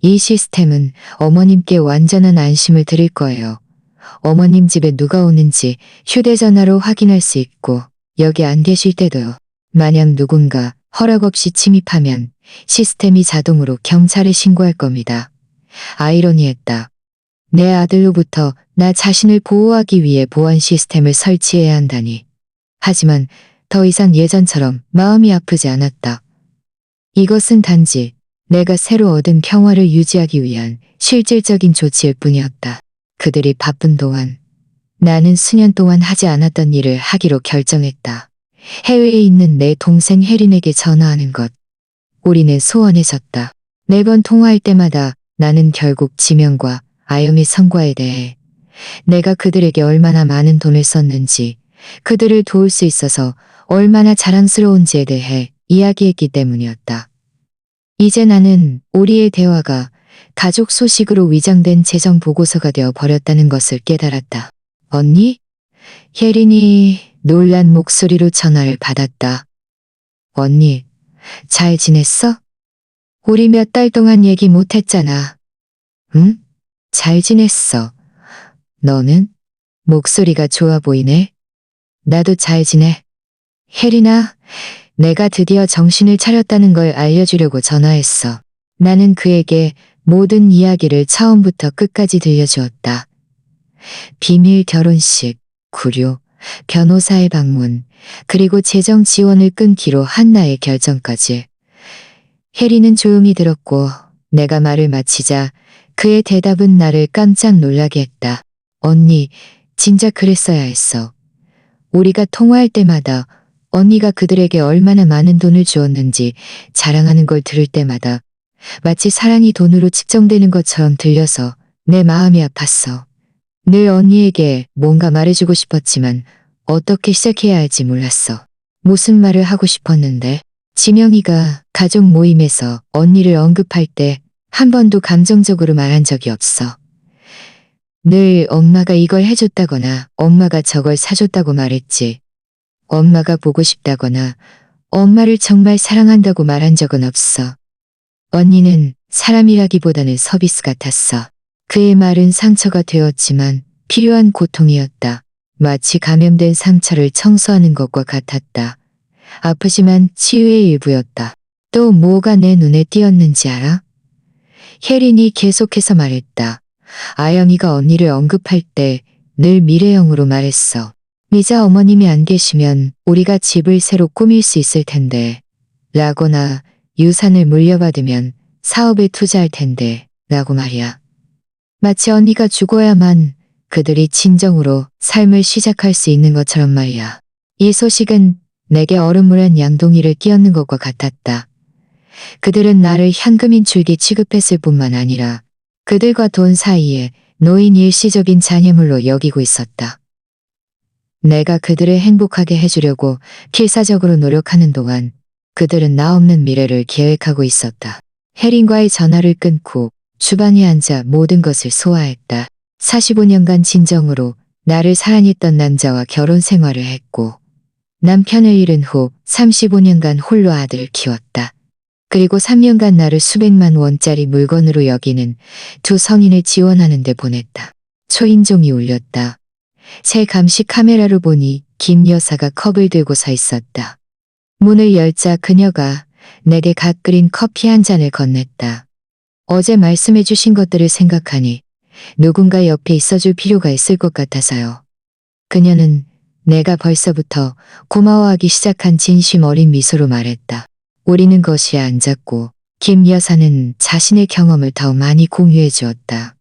이 시스템은 어머님께 완전한 안심을 드릴 거예요. 어머님 집에 누가 오는지 휴대전화로 확인할 수 있고 여기 안 계실 때도요. 만약 누군가 허락 없이 침입하면 시스템이 자동으로 경찰에 신고할 겁니다. 아이러니했다. 내 아들로부터 나 자신을 보호하기 위해 보안 시스템을 설치해야 한다니. 하지만 더 이상 예전처럼 마음이 아프지 않았다. 이것은 단지 내가 새로 얻은 평화를 유지하기 위한 실질적인 조치일 뿐이었다. 그들이 바쁜 동안 나는 수년 동안 하지 않았던 일을 하기로 결정했다. 해외에 있는 내 동생 혜린에게 전화하는 것. 우리는 소원해졌다. 매번 통화할 때마다 나는 결국 지명과 아영의 성과에 대해 내가 그들에게 얼마나 많은 돈을 썼는지 그들을 도울 수 있어서 얼마나 자랑스러운지에 대해 이야기했기 때문이었다. 이제 나는 우리의 대화가 가족 소식으로 위장된 재정 보고서가 되어 버렸다는 것을 깨달았다. 언니? 혜린이 놀란 목소리로 전화를 받았다. 언니, 잘 지냈어? 우리 몇 달 동안 얘기 못했잖아. 응? 잘 지냈어. 너는? 목소리가 좋아 보이네. 나도 잘 지내. 혜린아, 내가 드디어 정신을 차렸다는 걸 알려주려고 전화했어. 나는 그에게 모든 이야기를 처음부터 끝까지 들려주었다. 비밀 결혼식, 구류, 변호사의 방문, 그리고 재정 지원을 끊기로 한 나의 결정까지. 혜리는 조용히 들었고 내가 말을 마치자 그의 대답은 나를 깜짝 놀라게 했다. 언니, 진짜 그랬어야 했어. 우리가 통화할 때마다 언니가 그들에게 얼마나 많은 돈을 주었는지 자랑하는 걸 들을 때마다 마치 사랑이 돈으로 측정되는 것처럼 들려서 내 마음이 아팠어. 늘 언니에게 뭔가 말해주고 싶었지만 어떻게 시작해야 할지 몰랐어. 무슨 말을 하고 싶었는데 지명이가 가족 모임에서 언니를 언급할 때 한 번도 감정적으로 말한 적이 없어. 늘 엄마가 이걸 해줬다거나 엄마가 저걸 사줬다고 말했지. 엄마가 보고 싶다거나 엄마를 정말 사랑한다고 말한 적은 없어. 언니는 사람이라기보다는 서비스 같았어. 그의 말은 상처가 되었지만 필요한 고통이었다. 마치 감염된 상처를 청소하는 것과 같았다. 아프지만 치유의 일부였다. 또 뭐가 내 눈에 띄었는지 알아? 혜린이 계속해서 말했다. 아영이가 언니를 언급할 때 늘 미래형으로 말했어. 미자 어머님이 안 계시면 우리가 집을 새로 꾸밀 수 있을 텐데 라거나 유산을 물려받으면 사업에 투자할 텐데 라고 말이야. 마치 언니가 죽어야만 그들이 진정으로 삶을 시작할 수 있는 것처럼 말이야. 이 소식은 내게 얼음물한 양동이를 끼얹는 것과 같았다. 그들은 나를 현금인 줄기 취급했을 뿐만 아니라 그들과 돈 사이에 놓인 일시적인 잔여물로 여기고 있었다. 내가 그들을 행복하게 해주려고 필사적으로 노력하는 동안 그들은 나 없는 미래를 계획하고 있었다. 혜린과의 전화를 끊고 주방에 앉아 모든 것을 소화했다. 45년간 진정으로 나를 사랑했던 남자와 결혼 생활을 했고 남편을 잃은 후 35년간 홀로 아들을 키웠다. 그리고 3년간 나를 수백만 원짜리 물건으로 여기는 두 성인을 지원하는 데 보냈다. 초인종이 울렸다. 새 감시 카메라로 보니 김 여사가 컵을 들고 서 있었다. 문을 열자 그녀가 내게 갓 끓인 커피 한 잔을 건넸다. 어제 말씀해 주신 것들을 생각하니 누군가 옆에 있어줄 필요가 있을 것 같아서요. 그녀는 내가 벌써부터 고마워하기 시작한 진심 어린 미소로 말했다. 우리는 거실에 앉았고 김 여사는 자신의 경험을 더 많이 공유해 주었다.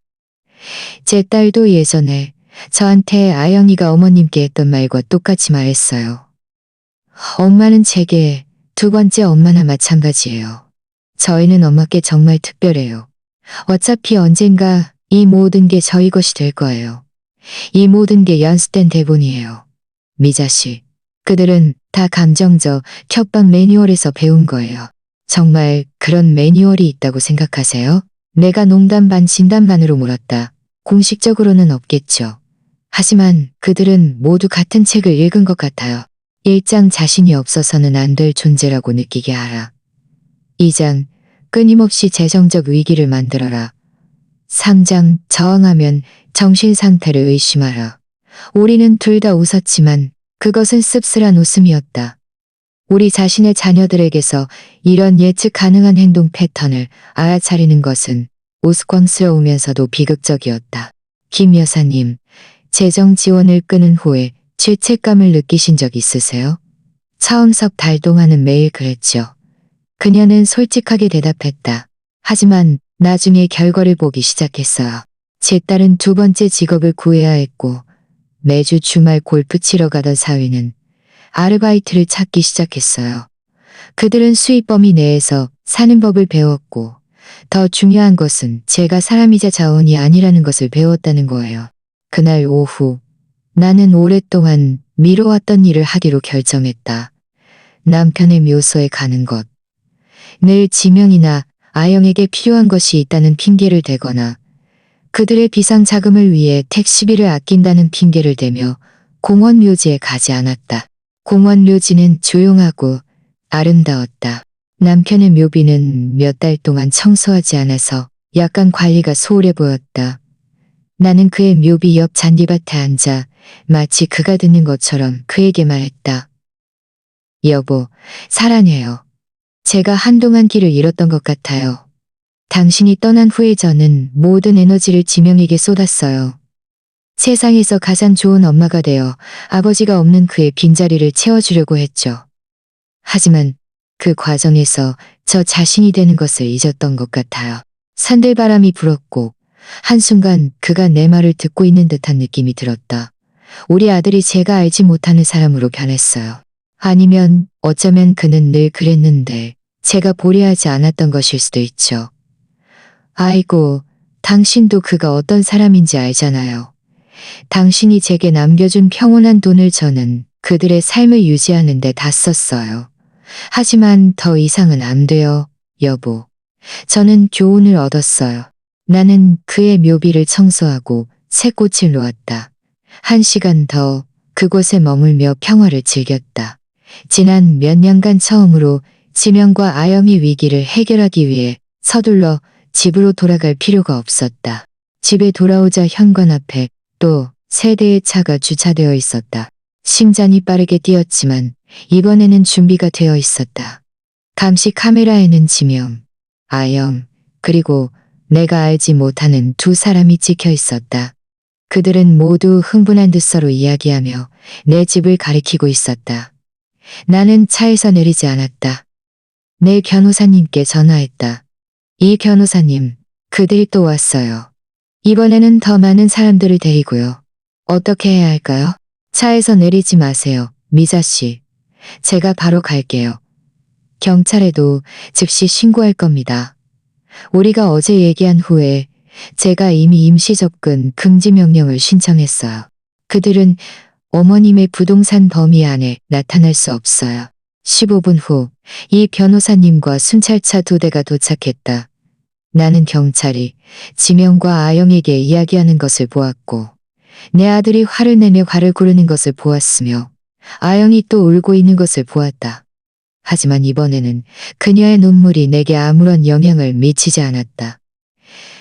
제 딸도 예전에 저한테 아영이가 어머님께 했던 말과 똑같이 말했어요. 엄마는 제게 두 번째 엄마나 마찬가지예요. 저희는 엄마께 정말 특별해요. 어차피 언젠가 이 모든 게 저희 것이 될 거예요. 이 모든 게 연습된 대본이에요. 미자 씨, 그들은 다 감정적 협박 매뉴얼에서 배운 거예요. 정말 그런 매뉴얼이 있다고 생각하세요? 내가 농담 반 진담 반으로 물었다. 공식적으로는 없겠죠. 하지만 그들은 모두 같은 책을 읽은 것 같아요. 1장 자신이 없어서는 안 될 존재라고 느끼게 하라. 2장 끊임없이 재정적 위기를 만들어라. 3장 저항하면 정신 상태를 의심하라. 우리는 둘 다 웃었지만 그것은 씁쓸한 웃음이었다. 우리 자신의 자녀들에게서 이런 예측 가능한 행동 패턴을 알아차리는 것은 우스꽝스러우면서도 비극적이었다. 김 여사님, 재정 지원을 끊은 후에 죄책감을 느끼신 적 있으세요? 차은석 달동아는 매일 그랬죠. 그녀는 솔직하게 대답했다. 하지만 나중에 결과를 보기 시작했어요. 제 딸은 두 번째 직업을 구해야 했고 매주 주말 골프 치러 가던 사위는 아르바이트를 찾기 시작했어요. 그들은 수입 범위 내에서 사는 법을 배웠고 더 중요한 것은 제가 사람이자 자원이 아니라는 것을 배웠다는 거예요. 그날 오후 나는 오랫동안 미뤄왔던 일을 하기로 결정했다. 남편의 묘소에 가는 것. 늘 지명이나 아영에게 필요한 것이 있다는 핑계를 대거나 그들의 비상 자금을 위해 택시비를 아낀다는 핑계를 대며 공원 묘지에 가지 않았다. 공원 묘지는 조용하고 아름다웠다. 남편의 묘비는 몇 달 동안 청소하지 않아서 약간 관리가 소홀해 보였다. 나는 그의 묘비 옆 잔디밭에 앉아 마치 그가 듣는 것처럼 그에게 말했다. 여보, 사랑해요. 제가 한동안 길을 잃었던 것 같아요. 당신이 떠난 후에 저는 모든 에너지를 지명에게 쏟았어요. 세상에서 가장 좋은 엄마가 되어 아버지가 없는 그의 빈자리를 채워주려고 했죠. 하지만 그 과정에서 저 자신이 되는 것을 잊었던 것 같아요. 산들바람이 불었고 한순간 그가 내 말을 듣고 있는 듯한 느낌이 들었다. 우리 아들이 제가 알지 못하는 사람으로 변했어요. 아니면 어쩌면 그는 늘 그랬는데 제가 보려하지 않았던 것일 수도 있죠. 아이고, 당신도 그가 어떤 사람인지 알잖아요. 당신이 제게 남겨준 평온한 돈을 저는 그들의 삶을 유지하는 데 다 썼어요. 하지만 더 이상은 안 돼요, 여보. 저는 교훈을 얻었어요. 나는 그의 묘비를 청소하고 새 꽃을 놓았다. 1시간 더 그곳에 머물며 평화를 즐겼다. 지난 몇 년간 처음으로 지명과 아영의 위기를 해결하기 위해 서둘러 집으로 돌아갈 필요가 없었다. 집에 돌아오자 현관 앞에 또 세 대의 차가 주차되어 있었다. 심장이 빠르게 뛰었지만 이번에는 준비가 되어 있었다. 감시 카메라에는 지명, 아영, 그리고 내가 알지 못하는 두 사람이 찍혀 있었다. 그들은 모두 흥분한 듯 서로 이야기하며 내 집을 가리키고 있었다. 나는 차에서 내리지 않았다. 내 변호사님께 전화했다. 이 변호사님, 그들이 또 왔어요. 이번에는 더 많은 사람들을 데리고요. 어떻게 해야 할까요? 차에서 내리지 마세요, 미자 씨. 제가 바로 갈게요. 경찰에도 즉시 신고할 겁니다. 우리가 어제 얘기한 후에 제가 이미 임시 접근 금지 명령을 신청했어요. 그들은 어머님의 부동산 범위 안에 나타날 수 없어요. 15분 후 이 변호사님과 순찰차 2대가 도착했다. 나는 경찰이 지명과 아영에게 이야기하는 것을 보았고 내 아들이 화를 내며 발을 구르는 것을 보았으며 아영이 또 울고 있는 것을 보았다. 하지만 이번에는 그녀의 눈물이 내게 아무런 영향을 미치지 않았다.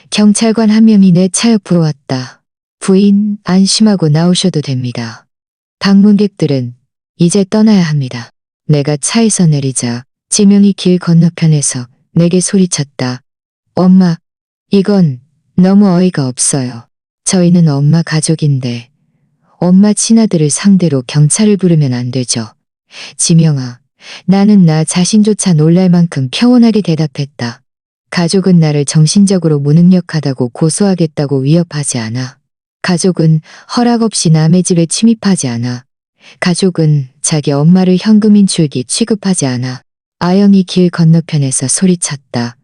경찰관 한 명이 내 차 옆으로 왔다. 부인, 안심하고 나오셔도 됩니다. 방문객들은 이제 떠나야 합니다. 내가 차에서 내리자 지명이 길 건너편에서 내게 소리쳤다. 엄마, 이건 너무 어이가 없어요. 저희는 엄마 가족인데 엄마 친아들을 상대로 경찰을 부르면 안 되죠. 지명아, 나는 나 자신조차 놀랄 만큼 평온하게 대답했다. 가족은 나를 정신적으로 무능력하다고 고소하겠다고 위협하지 않아. 가족은 허락 없이 남의 집에 침입하지 않아. 가족은 자기 엄마를 현금인 줄기 취급하지 않아. 아영이 길 건너편에서 소리쳤다.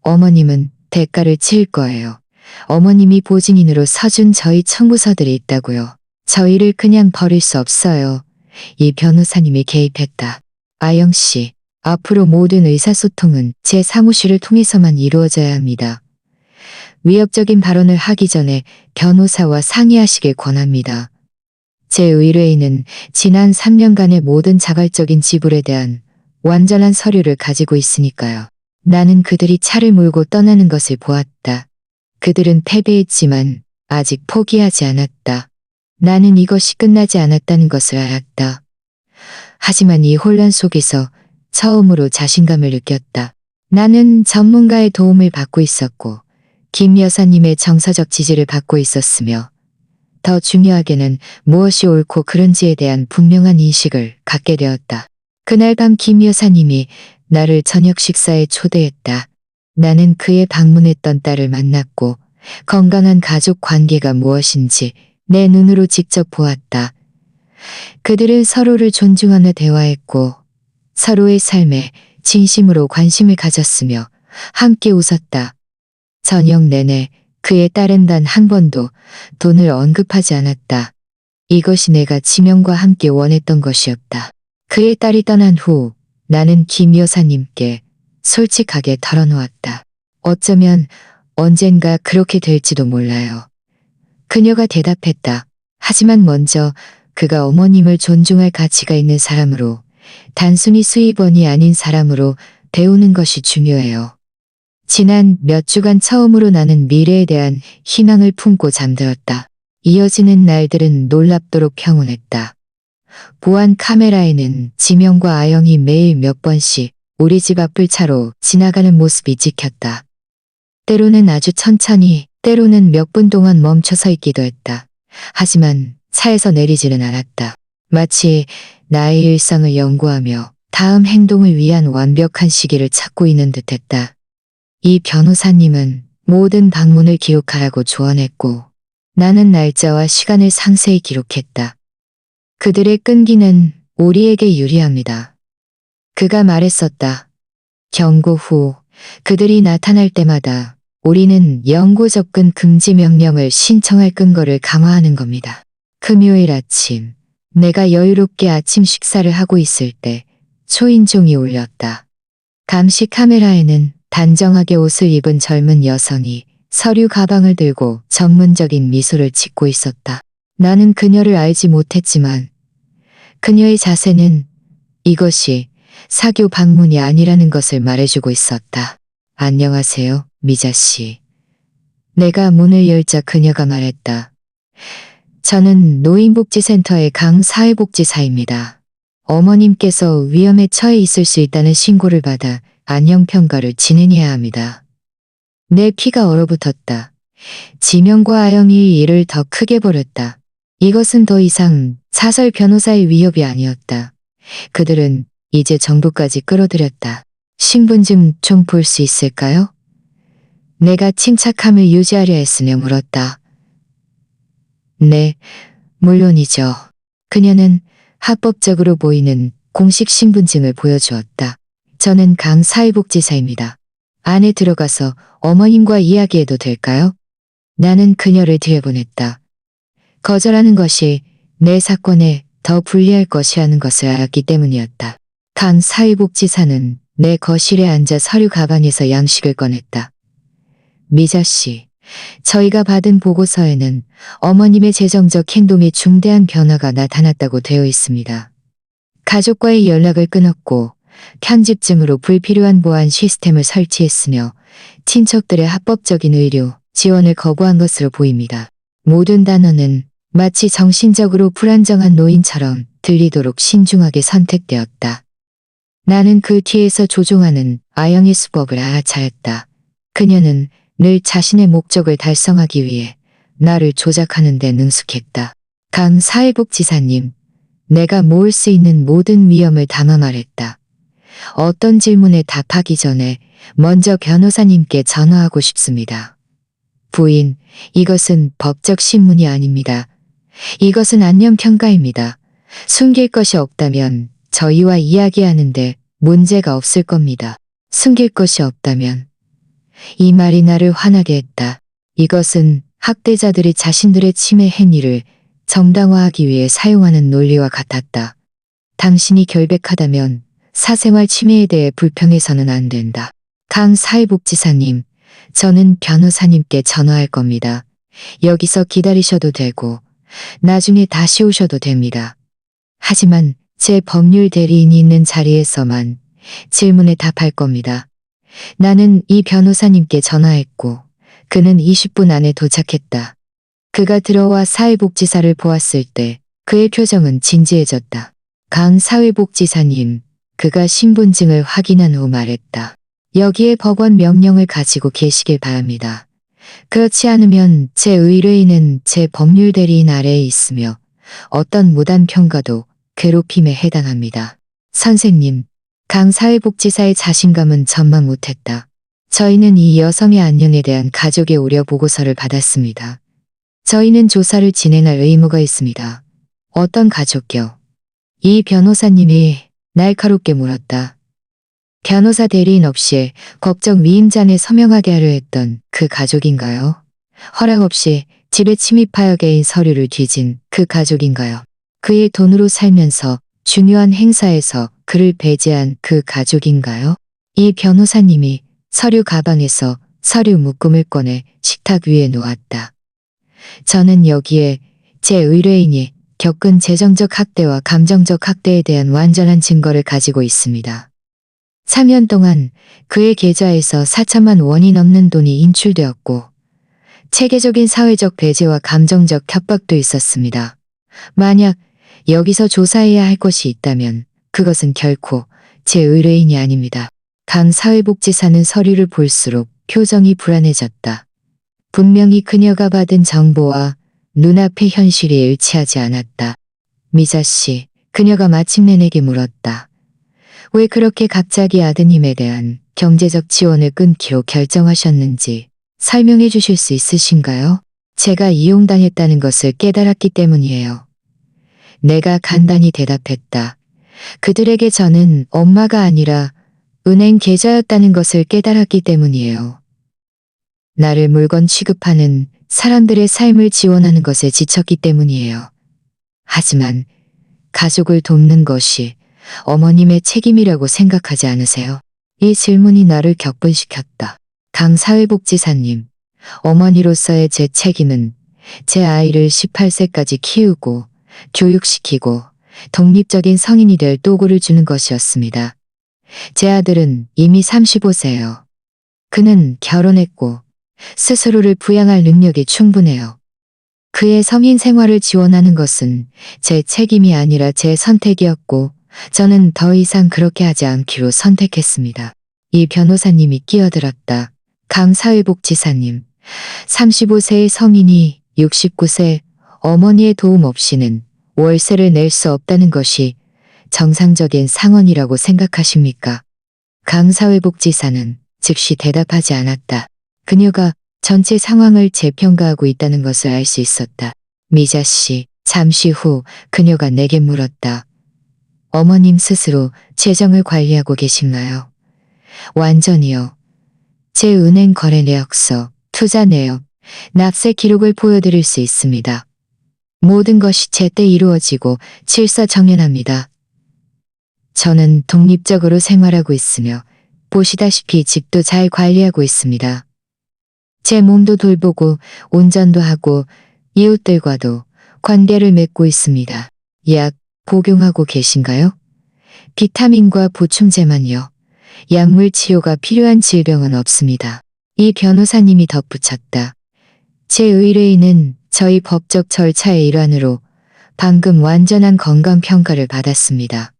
어머님은 대가를 치를 거예요. 어머님이 보증인으로 서준 저희 청구서들이 있다고요. 저희를 그냥 버릴 수 없어요. 이 변호사님이 개입했다. 아영 씨, 앞으로 모든 의사소통은 제 사무실을 통해서만 이루어져야 합니다. 위협적인 발언을 하기 전에 변호사와 상의하시길 권합니다. 제 의뢰인은 지난 3년간의 모든 자발적인 지불에 대한 완전한 서류를 가지고 있으니까요. 나는 그들이 차를 몰고 떠나는 것을 보았다. 그들은 패배했지만 아직 포기하지 않았다. 나는 이것이 끝나지 않았다는 것을 알았다. 하지만 이 혼란 속에서 처음으로 자신감을 느꼈다. 나는 전문가의 도움을 받고 있었고 김 여사님의 정서적 지지를 받고 있었으며 더 중요하게는 무엇이 옳고 그른지에 대한 분명한 인식을 갖게 되었다. 그날 밤 김 여사님이 나를 저녁 식사에 초대했다. 나는 그의 방문했던 딸을 만났고 건강한 가족 관계가 무엇인지 내 눈으로 직접 보았다. 그들은 서로를 존중하며 대화했고 서로의 삶에 진심으로 관심을 가졌으며 함께 웃었다. 저녁 내내 그의 딸은 단 한 번도 돈을 언급하지 않았다. 이것이 내가 지명과 함께 원했던 것이었다. 그의 딸이 떠난 후 나는 김 여사님께 솔직하게 털어놓았다. 어쩌면 언젠가 그렇게 될지도 몰라요. 그녀가 대답했다. 하지만 먼저 그가 어머님을 존중할 가치가 있는 사람으로, 단순히 수입원이 아닌 사람으로 배우는 것이 중요해요. 지난 몇 주간 처음으로 나는 미래에 대한 희망을 품고 잠들었다. 이어지는 날들은 놀랍도록 평온했다. 보안 카메라에는 지명과 아영이 매일 몇 번씩 우리 집 앞을 차로 지나가는 모습이 찍혔다. 때로는 아주 천천히, 때로는 몇 분 동안 멈춰 서 있기도 했다. 하지만 차에서 내리지는 않았다. 마치 나의 일상을 연구하며 다음 행동을 위한 완벽한 시기를 찾고 있는 듯했다. 이 변호사님은 모든 방문을 기록하라고 조언했고 나는 날짜와 시간을 상세히 기록했다. 그들의 끈기는 우리에게 유리합니다. 그가 말했었다. 경고 후 그들이 나타날 때마다 우리는 영구 접근 금지 명령을 신청할 근거를 강화하는 겁니다. 금요일 아침, 내가 여유롭게 아침 식사를 하고 있을 때 초인종이 울렸다. 감시 카메라에는 단정하게 옷을 입은 젊은 여성이 서류 가방을 들고 전문적인 미소를 짓고 있었다. 나는 그녀를 알지 못했지만 그녀의 자세는 이것이 사교 방문이 아니라는 것을 말해주고 있었다. 안녕하세요, 미자 씨. 내가 문을 열자 그녀가 말했다. 저는 노인복지센터의 강 사회복지사입니다. 어머님께서 위험에 처해 있을 수 있다는 신고를 받아 안녕평가를 진행해야 합니다. 내 피가 얼어붙었다. 지명과 아영이 일을 더 크게 벌였다. 이것은 더 이상 사설 변호사의 위협이 아니었다. 그들은 이제 정부까지 끌어들였다. 신분증 좀 볼 수 있을까요? 내가 침착함을 유지하려 했으며 물었다. 네, 물론이죠. 그녀는 합법적으로 보이는 공식 신분증을 보여주었다. 저는 강 사회복지사입니다. 안에 들어가서 어머님과 이야기해도 될까요? 나는 그녀를 들여보냈다. 거절하는 것이 내 사건에 더 불리할 것이라는 것을 알았기 때문이었다. 강 사회복지사는 내 거실에 앉아 서류 가방에서 양식을 꺼냈다. 미자 씨, 저희가 받은 보고서에는 어머님의 재정적 행동에 중대한 변화가 나타났다고 되어 있습니다. 가족과의 연락을 끊었고 편집증으로 불필요한 보안 시스템을 설치했으며 친척들의 합법적인 의료 지원을 거부한 것으로 보입니다. 모든 단어는 마치 정신적으로 불안정한 노인처럼 들리도록 신중하게 선택되었다. 나는 그 뒤에서 조종하는 아영의 수법을 알아차렸다. 그녀는 늘 자신의 목적을 달성하기 위해 나를 조작하는 데 능숙했다. 강 사회복지사님, 내가 모을 수 있는 모든 위험을 담아 말했다. 어떤 질문에 답하기 전에 먼저 변호사님께 전화하고 싶습니다. 부인, 이것은 법적 신문이 아닙니다. 이것은 안녕평가입니다. 숨길 것이 없다면 저희와 이야기하는데 문제가 없을 겁니다. 숨길 것이 없다면. 이 말이 나를 화나게 했다. 이것은 학대자들이 자신들의 침해 행위를 정당화하기 위해 사용하는 논리와 같았다. 당신이 결백하다면 사생활 침해에 대해 불평해서는 안 된다. 강 사회복지사님, 저는 변호사님께 전화할 겁니다. 여기서 기다리셔도 되고 나중에 다시 오셔도 됩니다. 하지만 제 법률 대리인이 있는 자리에서만 질문에 답할 겁니다. 나는 이 변호사님께 전화했고 그는 20분 안에 도착했다. 그가 들어와 사회복지사를 보았을 때 그의 표정은 진지해졌다. 강 사회복지사님, 그가 신분증을 확인한 후 말했다. 여기에 법원 명령을 가지고 계시길 바랍니다. 그렇지 않으면 제 의뢰인은 제 법률 대리인 아래에 있으며 어떤 무단 평가도 괴롭힘에 해당합니다. 선생님, 강 사회복지사의 자신감은 전망 못했다. 저희는 이 여성의 안녕에 대한 가족의 우려 보고서를 받았습니다. 저희는 조사를 진행할 의무가 있습니다. 어떤 가족요? 이 변호사님이 날카롭게 물었다. 변호사 대리인 없이 법정 위임잔에 서명하게 하려 했던 그 가족인가요? 허락 없이 집에 침입하여 개인 서류를 뒤진 그 가족인가요? 그의 돈으로 살면서 중요한 행사에서 그를 배제한 그 가족인가요? 이 변호사님이 서류 가방에서 서류 묶음을 꺼내 식탁 위에 놓았다. 저는 여기에 제 의뢰인이 겪은 재정적 학대와 감정적 학대에 대한 완전한 증거를 가지고 있습니다. 3년 동안 그의 계좌에서 4천만 원이 넘는 돈이 인출되었고 체계적인 사회적 배제와 감정적 협박도 있었습니다. 만약 여기서 조사해야 할 것이 있다면 그것은 결코 제 의뢰인이 아닙니다. 강 사회복지사는 서류를 볼수록 표정이 불안해졌다. 분명히 그녀가 받은 정보와 눈앞의 현실이 일치하지 않았다. 미자 씨, 그녀가 마침내 내게 물었다. 왜 그렇게 갑자기 아드님에 대한 경제적 지원을 끊기로 결정하셨는지 설명해 주실 수 있으신가요? 제가 이용당했다는 것을 깨달았기 때문이에요. 내가 간단히 대답했다. 그들에게 저는 엄마가 아니라 은행 계좌였다는 것을 깨달았기 때문이에요. 나를 물건 취급하는 사람들의 삶을 지원하는 것에 지쳤기 때문이에요. 하지만 가족을 돕는 것이 어머님의 책임이라고 생각하지 않으세요? 이 질문이 나를 격분시켰다. 강 사회복지사님, 어머니로서의 제 책임은 제 아이를 18세까지 키우고 교육시키고 독립적인 성인이 될 도구를 주는 것이었습니다. 제 아들은 이미 35세예요. 그는 결혼했고 스스로를 부양할 능력이 충분해요. 그의 성인 생활을 지원하는 것은 제 책임이 아니라 제 선택이었고 저는 더 이상 그렇게 하지 않기로 선택했습니다. 이 변호사님이 끼어들었다. 강 사회복지사님, 35세의 성인이 69세 어머니의 도움 없이는 월세를 낼 수 없다는 것이 정상적인 상황이라고 생각하십니까? 강 사회복지사는 즉시 대답하지 않았다. 그녀가 전체 상황을 재평가하고 있다는 것을 알 수 있었다. 미자 씨, 잠시 후 그녀가 내게 물었다. 어머님 스스로 재정을 관리하고 계신가요? 완전히요. 제 은행 거래 내역서, 투자 내역, 납세 기록을 보여드릴 수 있습니다. 모든 것이 제때 이루어지고 질서정연합니다. 저는 독립적으로 생활하고 있으며 보시다시피 집도 잘 관리하고 있습니다. 제 몸도 돌보고 운전도 하고 이웃들과도 관계를 맺고 있습니다. 약 복용하고 계신가요? 비타민과 보충제만요. 약물 치료가 필요한 질병은 없습니다. 이 변호사님이 덧붙였다. 제 의뢰인은 저희 법적 절차의 일환으로 방금 완전한 건강평가를 받았습니다.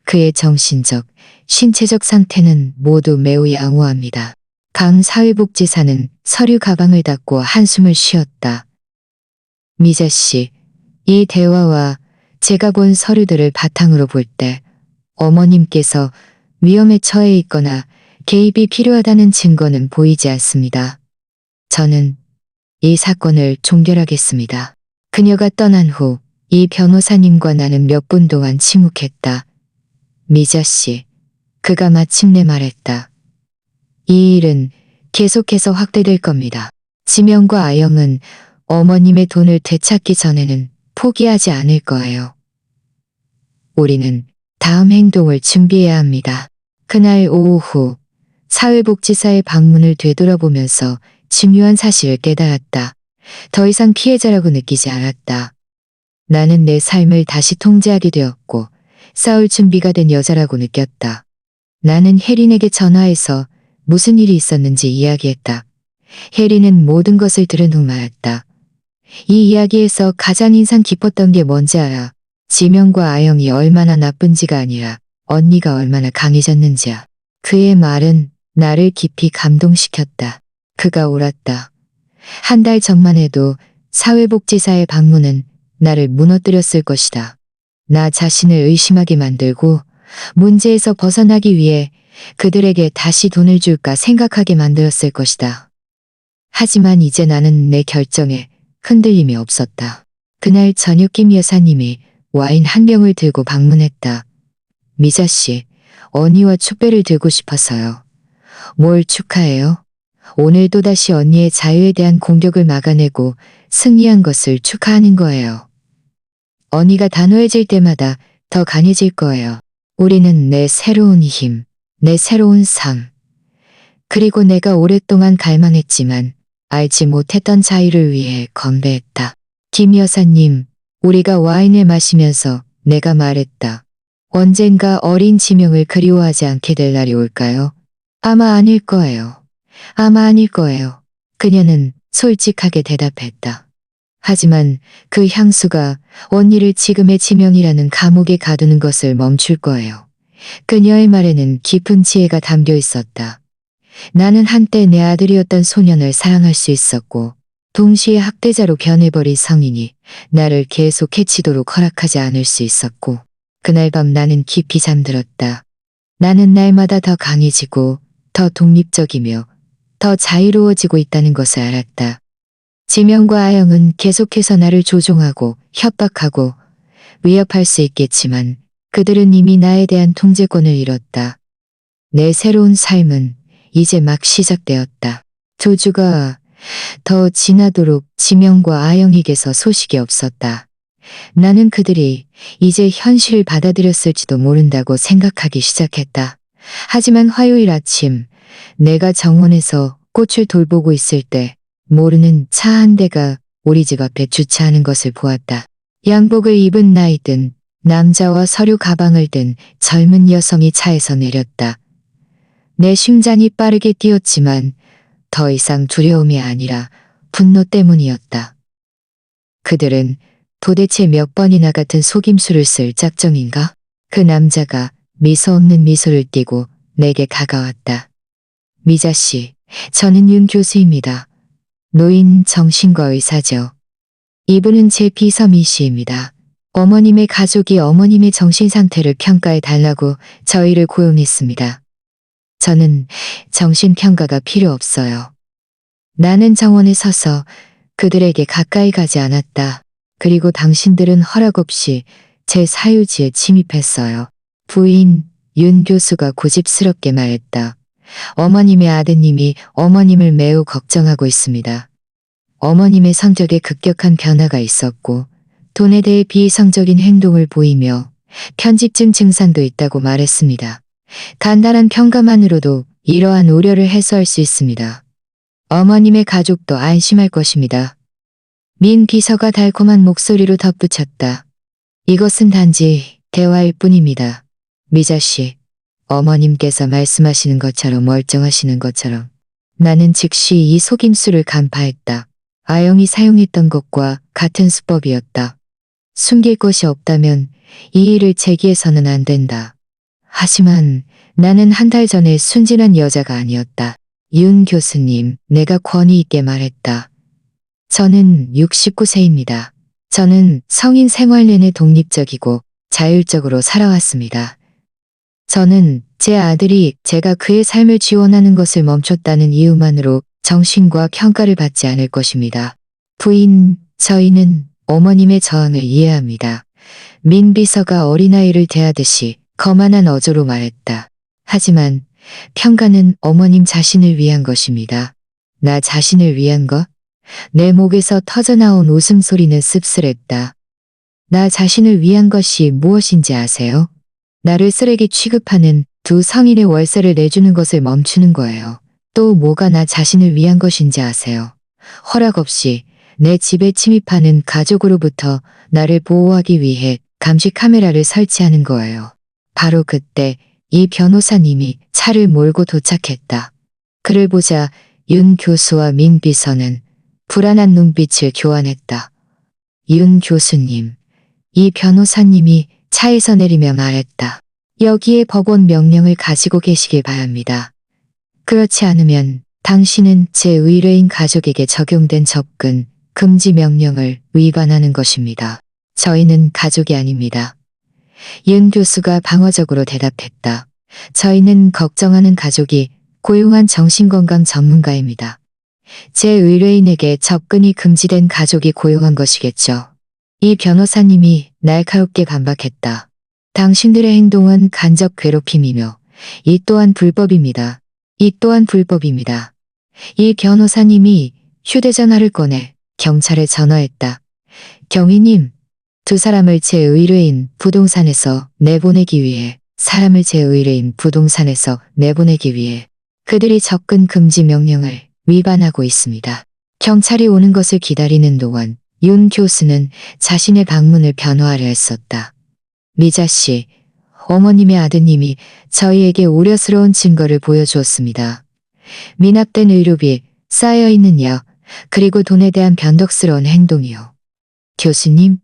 그의 정신적, 신체적 상태는 모두 매우 양호합니다. 강 사회복지사는 서류 가방을 닫고 한숨을 쉬었다. 미자 씨, 이 대화와 제가 본 서류들을 바탕으로 볼 때 어머님께서 위험에 처해 있거나 개입이 필요하다는 증거는 보이지 않습니다. 저는 이 사건을 종결하겠습니다. 그녀가 떠난 후 이 변호사님과 나는 몇 분 동안 침묵했다. 미자 씨, 그가 마침내 말했다. 이 일은 계속해서 확대될 겁니다. 지명과 아영은 어머님의 돈을 되찾기 전에는 포기하지 않을 거예요. 우리는 다음 행동을 준비해야 합니다. 그날 오후 사회복지사의 방문을 되돌아보면서 중요한 사실을 깨달았다. 더 이상 피해자라고 느끼지 않았다. 나는 내 삶을 다시 통제하게 되었고 싸울 준비가 된 여자라고 느꼈다. 나는 혜린에게 전화해서 무슨 일이 있었는지 이야기했다. 혜린은 모든 것을 들은 후 말했다. 이 이야기에서 가장 인상 깊었던 게 뭔지 알아? 지명과 아영이 얼마나 나쁜지가 아니라 언니가 얼마나 강해졌는지야. 그의 말은 나를 깊이 감동시켰다. 그가 옳았다. 한 달 전만 해도 사회복지사의 방문은 나를 무너뜨렸을 것이다. 나 자신을 의심하게 만들고 문제에서 벗어나기 위해 그들에게 다시 돈을 줄까 생각하게 만들었을 것이다. 하지만 이제 나는 내 결정에 흔들림이 없었다. 그날 저녁 김 여사님이 와인 한 병을 들고 방문했다. 미자 씨, 언니와 축배를 들고 싶어서요. 뭘 축하해요? 오늘 또다시 언니의 자유에 대한 공격을 막아내고 승리한 것을 축하하는 거예요. 언니가 단호해질 때마다 더 강해질 거예요. 우리는 내 새로운 힘, 내 새로운 삶, 그리고 내가 오랫동안 갈망했지만 알지 못했던 자유를 위해 건배했다. 김 여사님, 우리가 와인을 마시면서 내가 말했다. 언젠가 어린 지명을 그리워하지 않게 될 날이 올까요? 아마 아닐 거예요. 아마 아닐 거예요. 그녀는 솔직하게 대답했다. 하지만 그 향수가 언니를 지금의 지명이라는 감옥에 가두는 것을 멈출 거예요. 그녀의 말에는 깊은 지혜가 담겨 있었다. 나는 한때 내 아들이었던 소년을 사랑할 수 있었고 동시에 학대자로 변해버린 성인이 나를 계속 해치도록 허락하지 않을 수 있었고 그날 밤 나는 깊이 잠들었다. 나는 날마다 더 강해지고 더 독립적이며 더 자유로워지고 있다는 것을 알았다. 지명과 아영은 계속해서 나를 조종하고 협박하고 위협할 수 있겠지만 그들은 이미 나에 대한 통제권을 잃었다. 내 새로운 삶은 이제 막 시작되었다. 두 주가 더 지나도록 지명과 아영에게서 소식이 없었다. 나는 그들이 이제 현실을 받아들였을지도 모른다고 생각하기 시작했다. 하지만 화요일 아침 내가 정원에서 꽃을 돌보고 있을 때 모르는 차 한 대가 우리 집 앞에 주차하는 것을 보았다. 양복을 입은 나이든 남자와 서류 가방을 든 젊은 여성이 차에서 내렸다. 내 심장이 빠르게 뛰었지만 더 이상 두려움이 아니라 분노 때문이었다. 그들은 도대체 몇 번이나 같은 속임수를 쓸 작정인가? 그 남자가 미소 없는 미소를 띠고 내게 다가왔다. 미자 씨, 저는 윤 교수입니다. 노인 정신과 의사죠. 이분은 제 비서미 씨입니다. 어머님의 가족이 어머님의 정신 상태를 평가해 달라고 저희를 고용했습니다. 저는 정신평가가 필요 없어요. 나는 정원에 서서 그들에게 가까이 가지 않았다. 그리고 당신들은 허락 없이 제 사유지에 침입했어요. 부인 윤 교수가 고집스럽게 말했다. 어머님의 아드님이 어머님을 매우 걱정하고 있습니다. 어머님의 성격에 급격한 변화가 있었고 돈에 대해 비이성적인 행동을 보이며 편집증 증상도 있다고 말했습니다. 간단한 평가만으로도 이러한 우려를 해소할 수 있습니다. 어머님의 가족도 안심할 것입니다. 민 비서가 달콤한 목소리로 덧붙였다. 이것은 단지 대화일 뿐입니다. 미자 씨, 어머님께서 말씀하시는 것처럼 멀쩡하시는 것처럼. 나는 즉시 이 속임수를 간파했다. 아영이 사용했던 것과 같은 수법이었다. 숨길 것이 없다면 이 일을 제기해서는 안 된다. 하지만 나는 한 달 전에 순진한 여자가 아니었다. 윤 교수님, 내가 권위 있게 말했다. 저는 69세입니다. 저는 성인 생활 내내 독립적이고 자율적으로 살아왔습니다. 저는 제 아들이 제가 그의 삶을 지원하는 것을 멈췄다는 이유만으로 정신과 평가를 받지 않을 것입니다. 부인, 저희는 어머님의 저항을 이해합니다. 민 비서가 어린아이를 대하듯이 거만한 어조로 말했다. 하지만 평가는 어머님 자신을 위한 것입니다. 나 자신을 위한 것? 내 목에서 터져나온 웃음소리는 씁쓸했다. 나 자신을 위한 것이 무엇인지 아세요? 나를 쓰레기 취급하는 두 성인의 월세를 내주는 것을 멈추는 거예요. 또 뭐가 나 자신을 위한 것인지 아세요? 허락 없이 내 집에 침입하는 가족으로부터 나를 보호하기 위해 감시 카메라를 설치하는 거예요. 바로 그때 이 변호사님이 차를 몰고 도착했다. 그를 보자 윤 교수와 민 비서는 불안한 눈빛을 교환했다. 윤 교수님, 이 변호사님이 차에서 내리며 말했다. 여기에 법원 명령을 가지고 계시길 바랍니다. 그렇지 않으면 당신은 제 의뢰인 가족에게 적용된 접근 금지 명령을 위반하는 것입니다. 저희는 가족이 아닙니다. 윤 교수가 방어적으로 대답했다. 저희는 걱정하는 가족이 고용한 정신건강 전문가입니다. 제 의뢰인에게 접근이 금지된 가족이 고용한 것이겠죠. 이 변호사님이 날카롭게 반박했다. 당신들의 행동은 간접 괴롭힘이며 이 또한 불법입니다. 이 또한 불법입니다. 이 변호사님이 휴대전화를 꺼내 경찰에 전화했다. 경위님, 두 사람을 제 의뢰인 부동산에서 내보내기 위해 그들이 접근 금지 명령을 위반하고 있습니다. 경찰이 오는 것을 기다리는 동안 윤 교수는 자신의 방문을 변호하려 했었다. 미자 씨, 어머님의 아드님이 저희에게 우려스러운 증거를 보여주었습니다. 미납된 의료비, 쌓여있는 약, 그리고 돈에 대한 변덕스러운 행동이요. 교수님,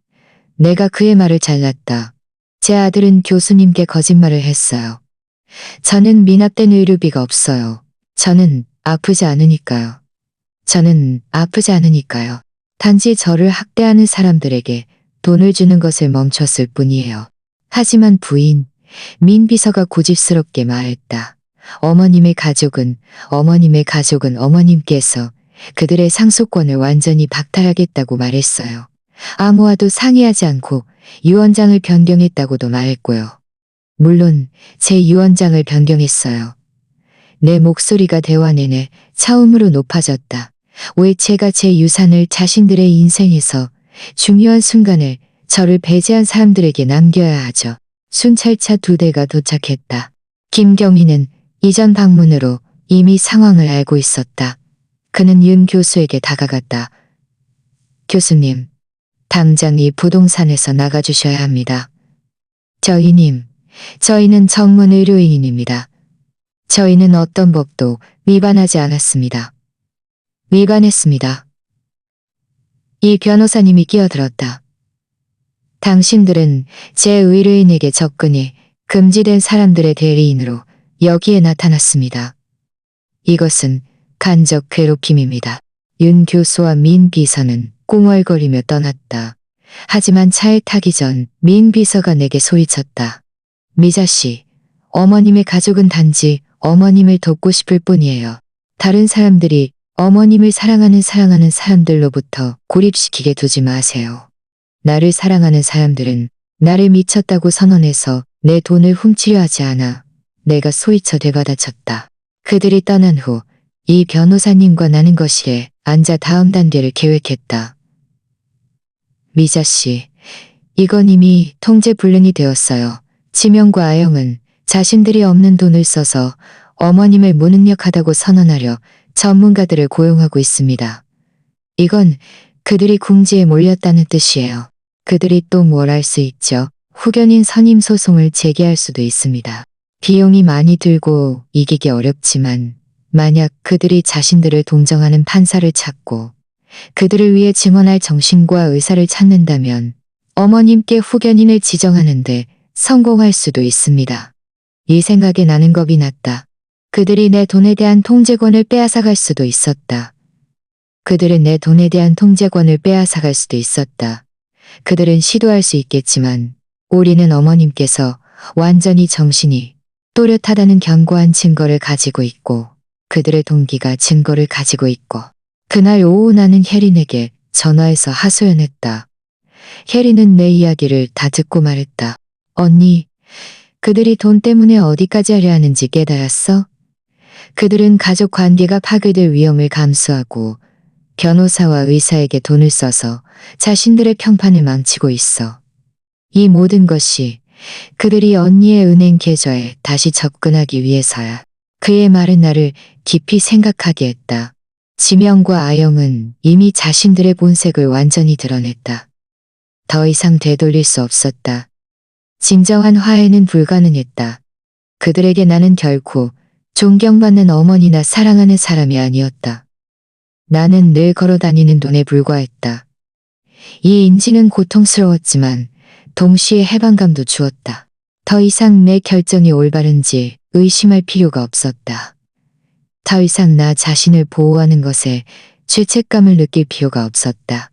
내가 그의 말을 잘랐다. 제 아들은 교수님께 거짓말을 했어요. 저는 미납된 의료비가 없어요. 저는 아프지 않으니까요. 단지 저를 학대하는 사람들에게 돈을 주는 것을 멈췄을 뿐이에요. 하지만 부인, 민 비서가 고집스럽게 말했다. 어머님의 가족은 어머님께서 그들의 상속권을 완전히 박탈하겠다고 말했어요. 아무와도 상의하지 않고 유언장을 변경했다고도 말했고요. 물론 제 유언장을 변경했어요. 내 목소리가 대화 내내 차음으로 높아졌다. 왜 제가 제 유산을 자신들의 인생에서 중요한 순간을 저를 배제한 사람들에게 남겨야 하죠. 순찰차 2대가 도착했다. 김경희는 이전 방문으로 이미 상황을 알고 있었다. 그는 윤 교수에게 다가갔다. 교수님, 당장 이 부동산에서 나가주셔야 합니다. 저희는 전문 의료인입니다. 저희는 어떤 법도 위반하지 않았습니다. 위반했습니다. 이 변호사님이 끼어들었다. 당신들은 제 의뢰인에게 접근이 금지된 사람들의 대리인으로 여기에 나타났습니다. 이것은 간접 괴롭힘입니다. 윤 교수와 민 비서는 꽁얼거리며 떠났다. 하지만 차에 타기 전 민 비서가 내게 소리쳤다. 미자 씨, 어머님의 가족은 단지 어머님을 돕고 싶을 뿐이에요. 다른 사람들이 어머님을 사랑하는 사람들로부터 고립시키게 두지 마세요. 나를 사랑하는 사람들은 나를 미쳤다고 선언해서 내 돈을 훔치려 하지 않아. 내가 소리쳐 되받아쳤다. 그들이 떠난 후 이 변호사님과 나는 거실에 앉아 다음 단계를 계획했다. 미자 씨, 이건 이미 통제 불능이 되었어요. 지명과 아영은 자신들이 없는 돈을 써서 어머님을 무능력하다고 선언하려 전문가들을 고용하고 있습니다. 이건 그들이 궁지에 몰렸다는 뜻이에요. 그들이 또 뭘 할 수 있죠? 후견인 선임 소송을 제기할 수도 있습니다. 비용이 많이 들고 이기기 어렵지만 만약 그들이 자신들을 동정하는 판사를 찾고 그들을 위해 증언할 정신과 의사를 찾는다면 어머님께 후견인을 지정하는데 성공할 수도 있습니다. 이 생각에 나는 겁이 났다. 그들이 내 돈에 대한 통제권을 빼앗아갈 수도 있었다. 그들은 시도할 수 있겠지만 우리는 어머님께서 완전히 정신이 또렷하다는 견고한 증거를 가지고 있고 그들의 동기가 증거를 가지고 있고 그날 오후 나는 혜린에게 전화해서 하소연했다. 혜리는 내 이야기를 다 듣고 말했다. 언니, 그들이 돈 때문에 어디까지 하려 하는지 깨달았어? 그들은 가족 관계가 파괴될 위험을 감수하고 변호사와 의사에게 돈을 써서 자신들의 평판을 망치고 있어. 이 모든 것이 그들이 언니의 은행 계좌에 다시 접근하기 위해서야. 그의 말은 나를 깊이 생각하게 했다. 지명과 아영은 이미 자신들의 본색을 완전히 드러냈다. 더 이상 되돌릴 수 없었다. 진정한 화해는 불가능했다. 그들에게 나는 결코 존경받는 어머니나 사랑하는 사람이 아니었다. 나는 늘 걸어다니는 돈에 불과했다. 이 인지는 고통스러웠지만 동시에 해방감도 주었다. 더 이상 내 결정이 올바른지 의심할 필요가 없었다. 더 이상 나 자신을 보호하는 것에 죄책감을 느낄 필요가 없었다.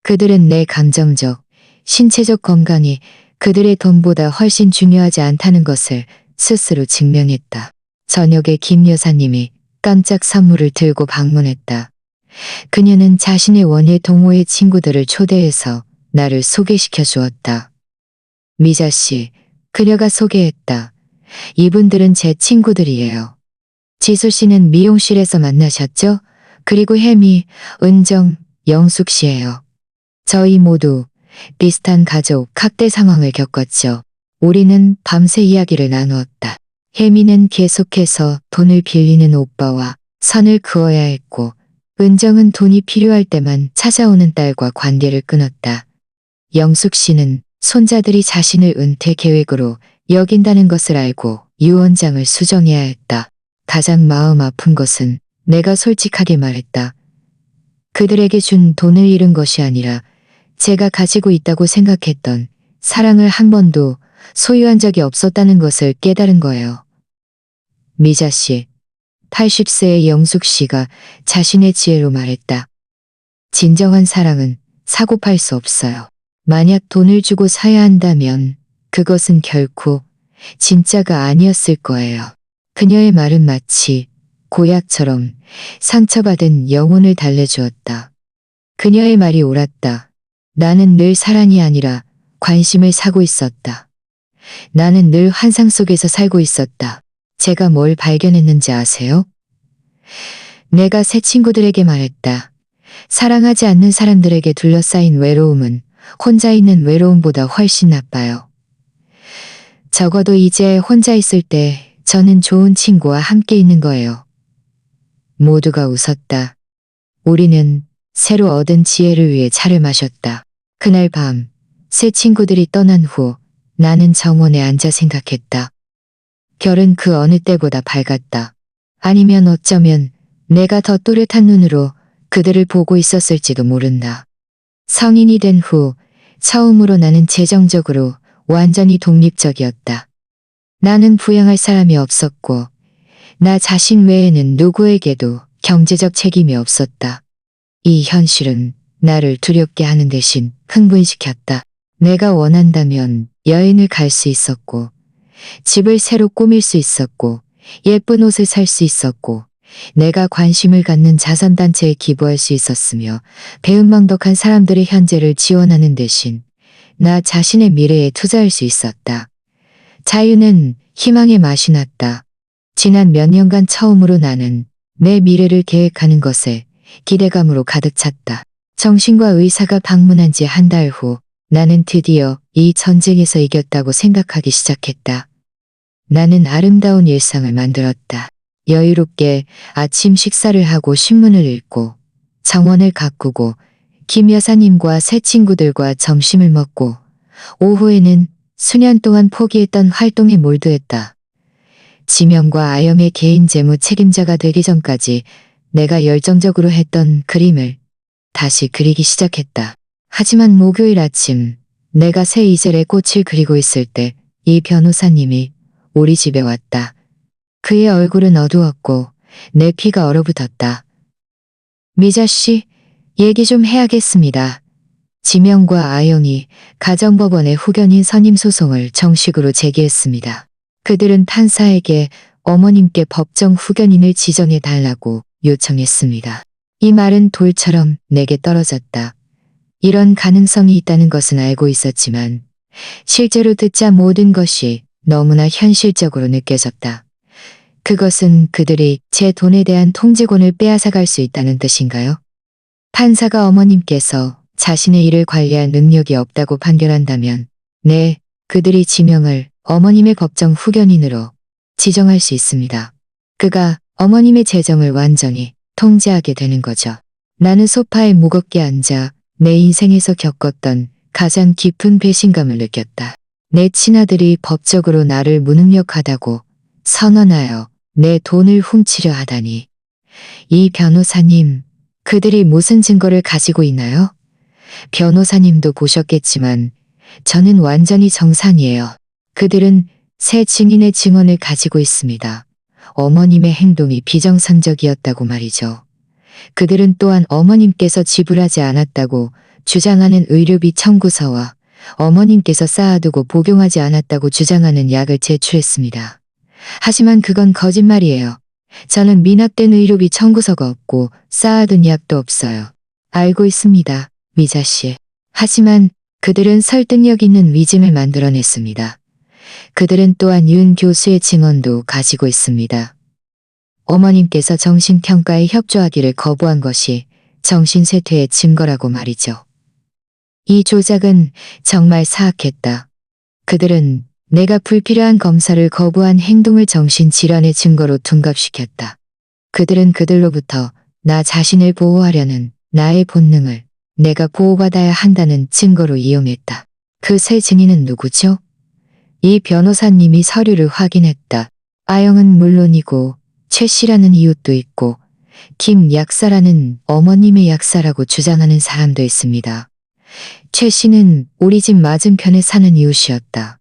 그들은 내 감정적, 신체적 건강이 그들의 돈보다 훨씬 중요하지 않다는 것을 스스로 증명했다. 저녁에 김 여사님이 깜짝 선물을 들고 방문했다. 그녀는 자신의 원예 동호회 친구들을 초대해서 나를 소개시켜 주었다. 미자 씨, 그녀가 소개했다. 이분들은 제 친구들이에요. 지수 씨는 미용실에서 만나셨죠? 그리고 혜미, 은정, 영숙 씨예요. 저희 모두 비슷한 가족 학대 상황을 겪었죠. 우리는 밤새 이야기를 나누었다. 혜미는 계속해서 돈을 빌리는 오빠와 선을 그어야 했고, 은정은 돈이 필요할 때만 찾아오는 딸과 관계를 끊었다. 영숙 씨는 손자들이 자신을 은퇴 계획으로 여긴다는 것을 알고 유언장을 수정해야 했다. 가장 마음 아픈 것은 내가 솔직하게 말했다. 그들에게 준 돈을 잃은 것이 아니라 제가 가지고 있다고 생각했던 사랑을 한 번도 소유한 적이 없었다는 것을 깨달은 거예요. 미자 씨, 80세의 영숙 씨가 자신의 지혜로 말했다. 진정한 사랑은 사고 팔 수 없어요. 만약 돈을 주고 사야 한다면 그것은 결코 진짜가 아니었을 거예요. 그녀의 말은 마치 고약처럼 상처받은 영혼을 달래주었다. 그녀의 말이 옳았다. 나는 늘 사랑이 아니라 관심을 사고 있었다. 나는 늘 환상 속에서 살고 있었다. 제가 뭘 발견했는지 아세요? 내가 새 친구들에게 말했다. 사랑하지 않는 사람들에게 둘러싸인 외로움은 혼자 있는 외로움보다 훨씬 나빠요. 적어도 이제 혼자 있을 때 저는 좋은 친구와 함께 있는 거예요. 모두가 웃었다. 우리는 새로 얻은 지혜를 위해 차를 마셨다. 그날 밤, 새 친구들이 떠난 후 나는 정원에 앉아 생각했다. 별은 그 어느 때보다 밝았다. 아니면 어쩌면 내가 더 또렷한 눈으로 그들을 보고 있었을지도 모른다. 성인이 된 후 처음으로 나는 재정적으로 완전히 독립적이었다. 나는 부양할 사람이 없었고 나 자신 외에는 누구에게도 경제적 책임이 없었다. 이 현실은 나를 두렵게 하는 대신 흥분시켰다. 내가 원한다면 여행을 갈 수 있었고 집을 새로 꾸밀 수 있었고 예쁜 옷을 살 수 있었고 내가 관심을 갖는 자선단체에 기부할 수 있었으며 배은망덕한 사람들의 현재를 지원하는 대신 나 자신의 미래에 투자할 수 있었다. 자유는 희망의 맛이 났다. 지난 몇 년간 처음으로 나는 내 미래를 계획하는 것에 기대감으로 가득 찼다. 정신과 의사가 방문한 지 한 달 후 나는 드디어 이 전쟁에서 이겼다고 생각하기 시작했다. 나는 아름다운 일상을 만들었다. 여유롭게 아침 식사를 하고 신문을 읽고 정원을 가꾸고 김 여사님과 새 친구들과 점심을 먹고 오후에는 수년 동안 포기했던 활동에 몰두했다. 지명과 아영의 개인 재무 책임자가 되기 전까지 내가 열정적으로 했던 그림을 다시 그리기 시작했다. 하지만 목요일 아침 내가 새 이젤의 꽃을 그리고 있을 때 이 변호사님이 우리 집에 왔다. 그의 얼굴은 어두웠고 내 피가 얼어붙었다. 미자 씨, 얘기 좀 해야겠습니다. 지명과 아영이 가정법원의 후견인 선임 소송을 정식으로 제기했습니다. 그들은 판사에게 어머님께 법정 후견인을 지정해 달라고 요청했습니다. 이 말은 돌처럼 내게 떨어졌다. 이런 가능성이 있다는 것은 알고 있었지만 실제로 듣자 모든 것이 너무나 현실적으로 느껴졌다. 그것은 그들이 제 돈에 대한 통제권을 빼앗아갈 수 있다는 뜻인가요? 판사가 어머님께서 자신의 일을 관리할 능력이 없다고 판결한다면 네, 그들이 지명을 어머님의 법정 후견인으로 지정할 수 있습니다. 그가 어머님의 재정을 완전히 통제하게 되는 거죠. 나는 소파에 무겁게 앉아 내 인생에서 겪었던 가장 깊은 배신감을 느꼈다. 내 친아들이 법적으로 나를 무능력하다고 선언하여 내 돈을 훔치려 하다니. 이 변호사님, 그들이 무슨 증거를 가지고 있나요? 변호사님도 보셨겠지만 저는 완전히 정상이에요. 그들은 새 증인의 증언을 가지고 있습니다. 어머님의 행동이 비정상적이었다고 말이죠. 그들은 또한 어머님께서 지불하지 않았다고 주장하는 의료비 청구서와 어머님께서 쌓아두고 복용하지 않았다고 주장하는 약을 제출했습니다. 하지만 그건 거짓말이에요. 저는 미납된 의료비 청구서가 없고 쌓아둔 약도 없어요. 알고 있습니다, 미자 씨. 하지만 그들은 설득력 있는 위증을 만들어냈습니다. 그들은 또한 윤 교수의 증언도 가지고 있습니다. 어머님께서 정신평가에 협조하기를 거부한 것이 정신쇠퇴의 증거라고 말이죠. 이 조작은 정말 사악했다. 그들은 내가 불필요한 검사를 거부한 행동을 정신질환의 증거로 둔갑시켰다. 그들은 그들로부터 나 자신을 보호하려는 나의 본능을 내가 보호받아야 한다는 증거로 이용했다. 그 새 증인은 누구죠? 이 변호사님이 서류를 확인했다. 아영은 물론이고 최 씨라는 이웃도 있고 김 약사라는 어머님의 약사라고 주장하는 사람도 있습니다. 최 씨는 우리 집 맞은편에 사는 이웃이었다.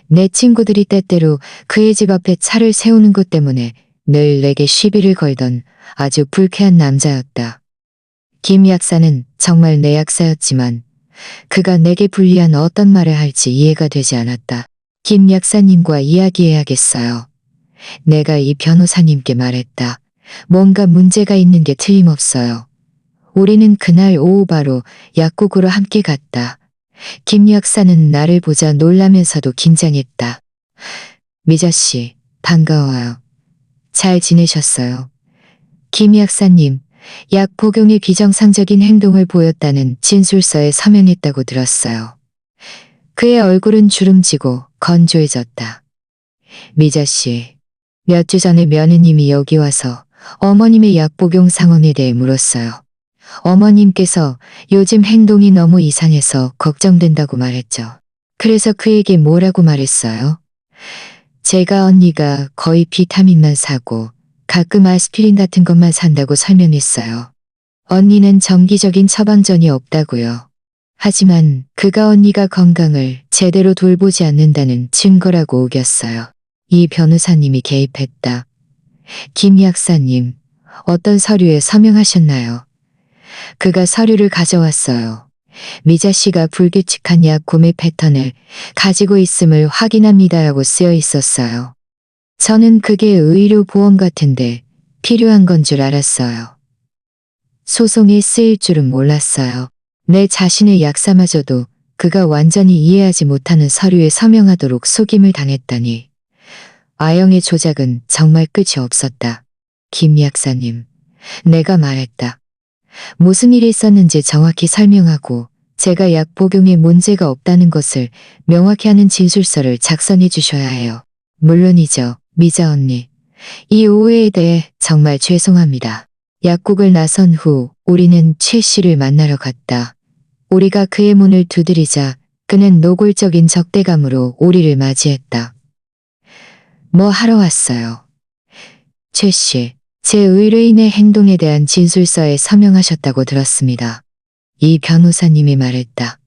내 친구들이 때때로 그의 집 앞에 차를 세우는 것 때문에 늘 내게 시비를 걸던 아주 불쾌한 남자였다. 김 약사는 정말 내 약사였지만 그가 내게 불리한 어떤 말을 할지 이해가 되지 않았다. 김 약사님과 이야기해야겠어요. 내가 이 변호사님께 말했다. 뭔가 문제가 있는 게 틀림없어요. 우리는 그날 오후 바로 약국으로 함께 갔다. 김 약사는 나를 보자 놀라면서도 긴장했다. 미자 씨, 반가워요. 잘 지내셨어요? 김 약사님, 약 복용의 비정상적인 행동을 보였다는 진술서에 서명했다고 들었어요. 그의 얼굴은 주름지고 건조해졌다. 미자 씨, 몇 주 전에 며느님이 여기 와서 어머님의 약 복용 상황에 대해 물었어요. 어머님께서 요즘 행동이 너무 이상해서 걱정된다고 말했죠. 그래서 그에게 뭐라고 말했어요? 제가 언니가 거의 비타민만 사고 가끔 아스피린 같은 것만 산다고 설명했어요. 언니는 정기적인 처방전이 없다고요. 하지만 그가 언니가 건강을 제대로 돌보지 않는다는 증거라고 우겼어요. 이 변호사님이 개입했다. 김 약사님, 어떤 서류에 서명하셨나요? 그가 서류를 가져왔어요. 미자 씨가 불규칙한 약 구매 패턴을 가지고 있음을 확인합니다라고 쓰여 있었어요. 저는 그게 의료보험 같은데 필요한 건 줄 알았어요. 소송에 쓰일 줄은 몰랐어요. 내 자신의 약사마저도 그가 완전히 이해하지 못하는 서류에 서명하도록 속임을 당했다니. 아영의 조작은 정말 끝이 없었다. 김 약사님, 내가 말했다. 무슨 일이 있었는지 정확히 설명하고 제가 약 복용에 문제가 없다는 것을 명확히 하는 진술서를 작성해 주셔야 해요. 물론이죠, 미자 언니. 이 오해에 대해 정말 죄송합니다. 약국을 나선 후 우리는 최 씨를 만나러 갔다. 우리가 그의 문을 두드리자 그는 노골적인 적대감으로 우리를 맞이했다. 뭐 하러 왔어요? 최 씨, 제 의뢰인의 행동에 대한 진술서에 서명하셨다고 들었습니다. 이 변호사님이 말했다.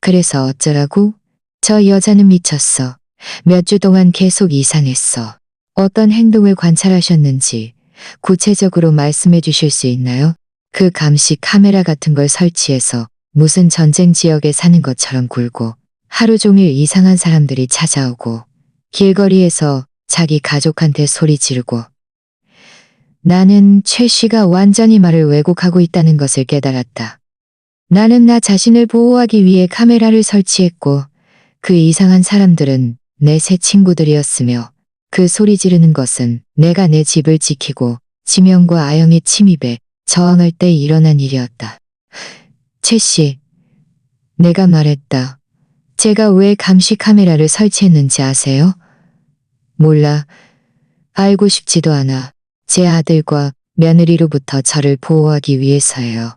그래서 어쩌라고? 저 여자는 미쳤어. 몇 주 동안 계속 이상했어. 어떤 행동을 관찰하셨는지 구체적으로 말씀해 주실 수 있나요? 그 감시 카메라 같은 걸 설치해서 무슨 전쟁 지역에 사는 것처럼 굴고 하루 종일 이상한 사람들이 찾아오고 길거리에서 자기 가족한테 소리 지르고. 나는 최 씨가 완전히 말을 왜곡하고 있다는 것을 깨달았다. 나는 나 자신을 보호하기 위해 카메라를 설치했고 그 이상한 사람들은 내 새 친구들이었으며 그 소리 지르는 것은 내가 내 집을 지키고 지명과 아영의 침입에 저항할 때 일어난 일이었다. 최 씨, 내가 말했다. 제가 왜 감시 카메라를 설치했는지 아세요? 몰라. 알고 싶지도 않아. 제 아들과 며느리로부터 저를 보호하기 위해서예요.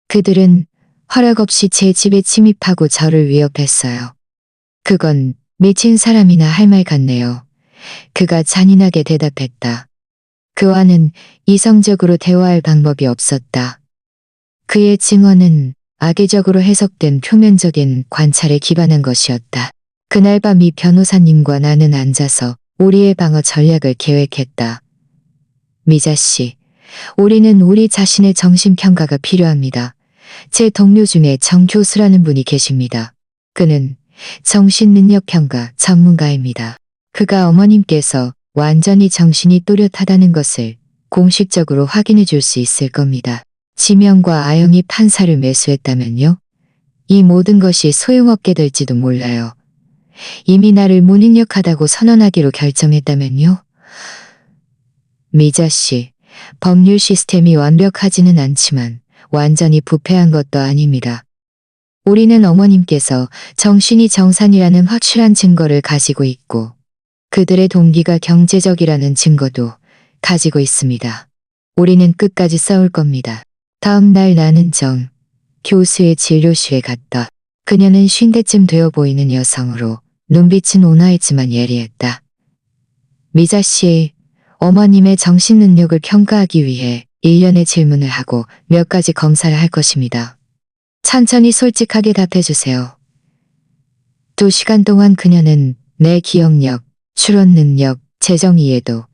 그들은 허락 없이 제 집에 침입하고 저를 위협했어요. 그건 미친 사람이나 할 말 같네요. 그가 잔인하게 대답했다. 그와는 이성적으로 대화할 방법이 없었다. 그의 증언은 악의적으로 해석된 표면적인 관찰에 기반한 것이었다. 그날 밤 이 변호사님과 나는 앉아서 우리의 방어 전략을 계획했다. 미자 씨, 우리는 우리 자신의 정신평가가 필요합니다. 제 동료 중에 정 교수라는 분이 계십니다. 그는 정신능력평가 전문가입니다. 그가 어머님께서 완전히 정신이 또렷하다는 것을 공식적으로 확인해 줄 수 있을 겁니다. 지명과 아영이 판사를 매수했다면요? 이 모든 것이 소용없게 될지도 몰라요. 이미 나를 무능력하다고 선언하기로 결정했다면요? 미자 씨, 법률 시스템이 완벽하지는 않지만 완전히 부패한 것도 아닙니다. 우리는 어머님께서 정신이 정상이라는 확실한 증거를 가지고 있고 그들의 동기가 경제적이라는 증거도 가지고 있습니다. 우리는 끝까지 싸울 겁니다. 다음 날 나는 정 교수의 진료실에 갔다. 그녀는 50대쯤 되어 보이는 여성으로 눈빛은 온화했지만 예리했다. 미자 씨, 어머님의 정신 능력을 평가하기 위해 일련의 질문을 하고 몇 가지 검사를 할 것입니다. 천천히 솔직하게 답해주세요. 2시간 동안 그녀는 내 기억력, 추론 능력, 재정 이해도,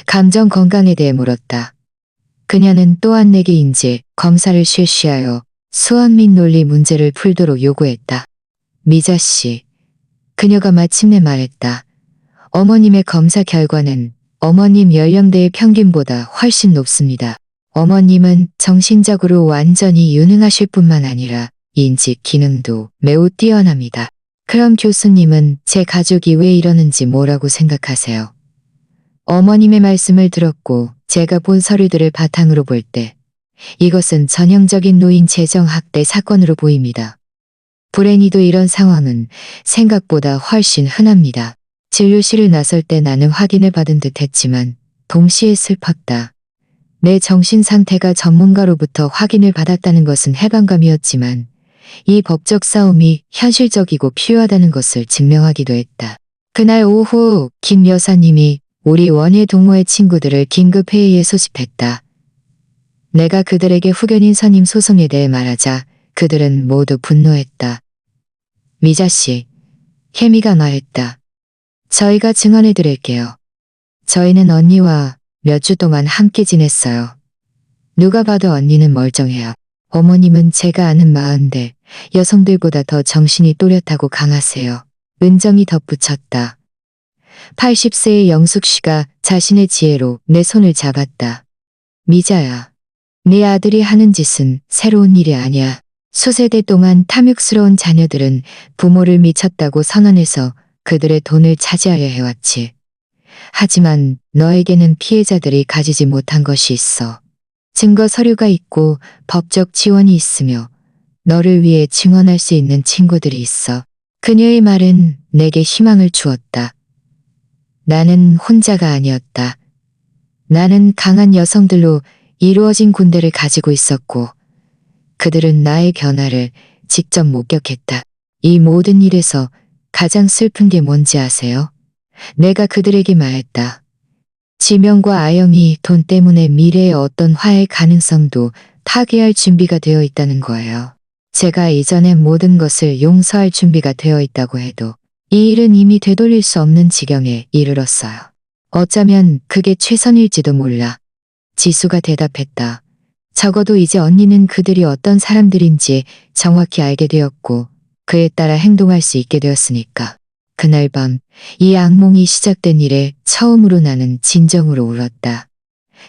감정 건강에 대해 물었다. 그녀는 또한 내게 인지 검사를 실시하여 수학 및 논리 문제를 풀도록 요구했다. 미자 씨, 그녀가 마침내 말했다. 어머님의 검사 결과는 어머님 연령대의 평균보다 훨씬 높습니다. 어머님은 정신적으로 완전히 유능하실 뿐만 아니라 인지 기능도 매우 뛰어납니다. 그럼 교수님은 제 가족이 왜 이러는지 뭐라고 생각하세요? 어머님의 말씀을 들었고 제가 본 서류들을 바탕으로 볼 때 이것은 전형적인 노인 재정 학대 사건으로 보입니다. 불행히도 이런 상황은 생각보다 훨씬 흔합니다. 진료실을 나설 때 나는 확인을 받은 듯 했지만 동시에 슬펐다. 내 정신 상태가 전문가로부터 확인을 받았다는 것은 해방감이었지만 이 법적 싸움이 현실적이고 필요하다는 것을 증명하기도 했다. 그날 오후 김 여사님이 우리 원예 동호회 친구들을 긴급 회의에 소집했다. 내가 그들에게 후견인 선임 소송에 대해 말하자 그들은 모두 분노했다. 미자 씨, 혜미가 말했다. 저희가 증언해 드릴게요. 저희는 언니와 몇 주 동안 함께 지냈어요. 누가 봐도 언니는 멀쩡해요. 어머님은 제가 아는 40대 여성들보다 더 정신이 또렷하고 강하세요. 은정이 덧붙였다. 80세의 영숙 씨가 자신의 지혜로 내 손을 잡았다. 미자야, 네 아들이 하는 짓은 새로운 일이 아니야. 수세대 동안 탐욕스러운 자녀들은 부모를 미쳤다고 선언해서 그들의 돈을 차지하려 해왔지. 하지만 너에게는 피해자들이 가지지 못한 것이 있어. 증거 서류가 있고 법적 지원이 있으며 너를 위해 증언할 수 있는 친구들이 있어. 그녀의 말은 내게 희망을 주었다. 나는 혼자가 아니었다. 나는 강한 여성들로 이루어진 군대를 가지고 있었고 그들은 나의 변화를 직접 목격했다. 이 모든 일에서 가장 슬픈 게 뭔지 아세요? 내가 그들에게 말했다. 지명과 아영이 돈 때문에 미래의 어떤 화해 가능성도 타개할 준비가 되어 있다는 거예요. 제가 이전의 모든 것을 용서할 준비가 되어 있다고 해도 이 일은 이미 되돌릴 수 없는 지경에 이르렀어요. 어쩌면 그게 최선일지도 몰라. 지수가 대답했다. 적어도 이제 언니는 그들이 어떤 사람들인지 정확히 알게 되었고 그에 따라 행동할 수 있게 되었으니까. 그날 밤 이 악몽이 시작된 이래 처음으로 나는 진정으로 울었다.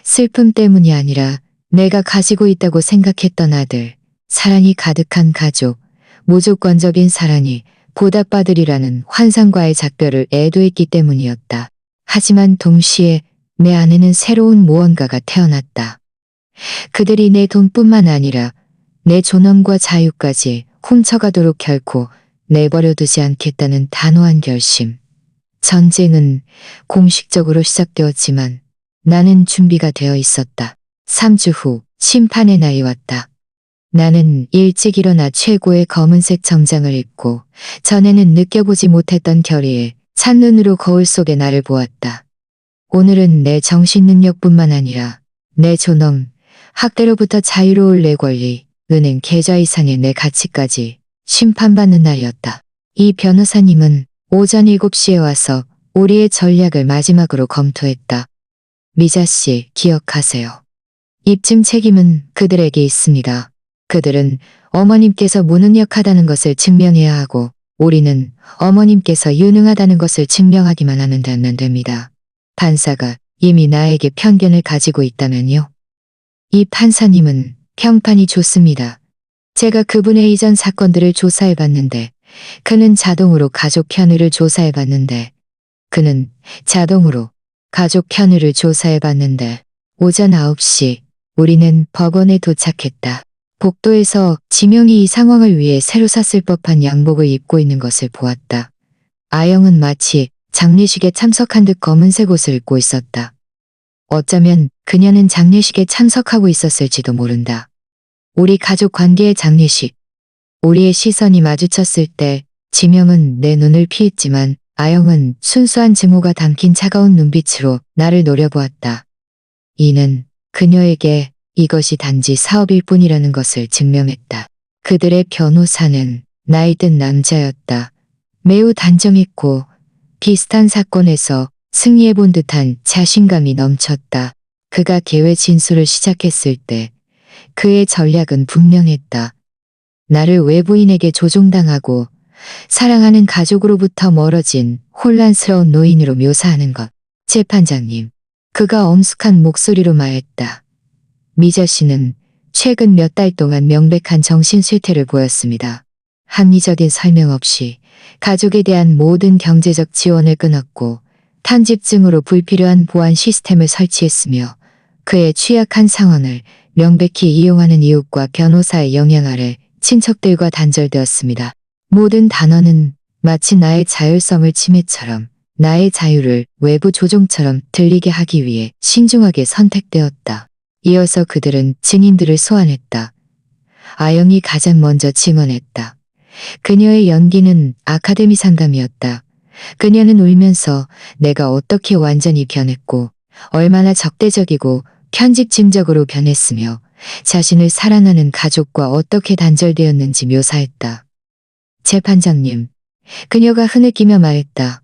슬픔 때문이 아니라 내가 가지고 있다고 생각했던 아들, 사랑이 가득한 가족, 무조건적인 사랑이 보답받으리라는 환상과의 작별을 애도했기 때문이었다. 하지만 동시에 내 안에는 새로운 무언가가 태어났다. 그들이 내 돈뿐만 아니라 내 존엄과 자유까지 훔쳐가도록 결코 내버려두지 않겠다는 단호한 결심. 전쟁은 공식적으로 시작되었지만 나는 준비가 되어 있었다. 3주 후 심판의 날이 왔다. 나는 일찍 일어나 최고의 검은색 정장을 입고 전에는 느껴보지 못했던 결의에 찬눈으로 거울 속에 나를 보았다. 오늘은 내 정신 능력뿐만 아니라 내 존엄, 학대로부터 자유로울 내 권리, 은행 계좌 이상의 내 가치까지 심판받는 날이었다. 이 변호사님은 오전 7시에 와서 우리의 전략을 마지막으로 검토했다. 미자 씨, 기억하세요. 입증 책임은 그들에게 있습니다. 그들은 어머님께서 무능력하다는 것을 증명해야 하고 우리는 어머님께서 유능하다는 것을 증명하기만 하면 됩니다. 판사가 이미 나에게 편견을 가지고 있다면요. 이 판사님은 평판이 좋습니다. 제가 그분의 이전 사건들을 조사해봤는데 그는 자동으로 가족 편의를 조사해봤는데 그는 자동으로 가족 편의를 조사해봤는데 오전 9시 우리는 법원에 도착했다. 복도에서 지명이 이 상황을 위해 새로 샀을 법한 양복을 입고 있는 것을 보았다. 아영은 마치 장례식에 참석한 듯 검은색 옷을 입고 있었다. 어쩌면 그녀는 장례식에 참석하고 있었을지도 모른다. 우리 가족 관계의 장례식. 우리의 시선이 마주쳤을 때 지명은 내 눈을 피했지만 아영은 순수한 증오가 담긴 차가운 눈빛으로 나를 노려보았다. 이는 그녀에게 이것이 단지 사업일 뿐이라는 것을 증명했다. 그들의 변호사는 나이 든 남자였다. 매우 단정했고 비슷한 사건에서 승리해본 듯한 자신감이 넘쳤다. 그가 계획 진술을 시작했을 때 그의 전략은 분명했다. 나를 외부인에게 조종당하고 사랑하는 가족으로부터 멀어진 혼란스러운 노인으로 묘사하는 것. 재판장님, 그가 엄숙한 목소리로 말했다. 미자 씨는 최근 몇 달 동안 명백한 정신 쇠퇴를 보였습니다. 합리적인 설명 없이 가족에 대한 모든 경제적 지원을 끊었고 탄집증으로 불필요한 보안 시스템을 설치했으며 그의 취약한 상황을 명백히 이용하는 이웃과 변호사의 영향 아래 친척들과 단절되었습니다. 모든 단어는 마치 나의 자율성을 침해처럼 나의 자유를 외부 조종처럼 들리게 하기 위해 신중하게 선택되었다. 이어서 그들은 증인들을 소환했다. 아영이 가장 먼저 증언했다. 그녀의 연기는 아카데미 상담이었다. 그녀는 울면서 내가 어떻게 완전히 변했고 얼마나 적대적이고 편집증적으로 변했으며 자신을 사랑하는 가족과 어떻게 단절되었는지 묘사했다. 재판장님, 그녀가 흐느끼며 말했다.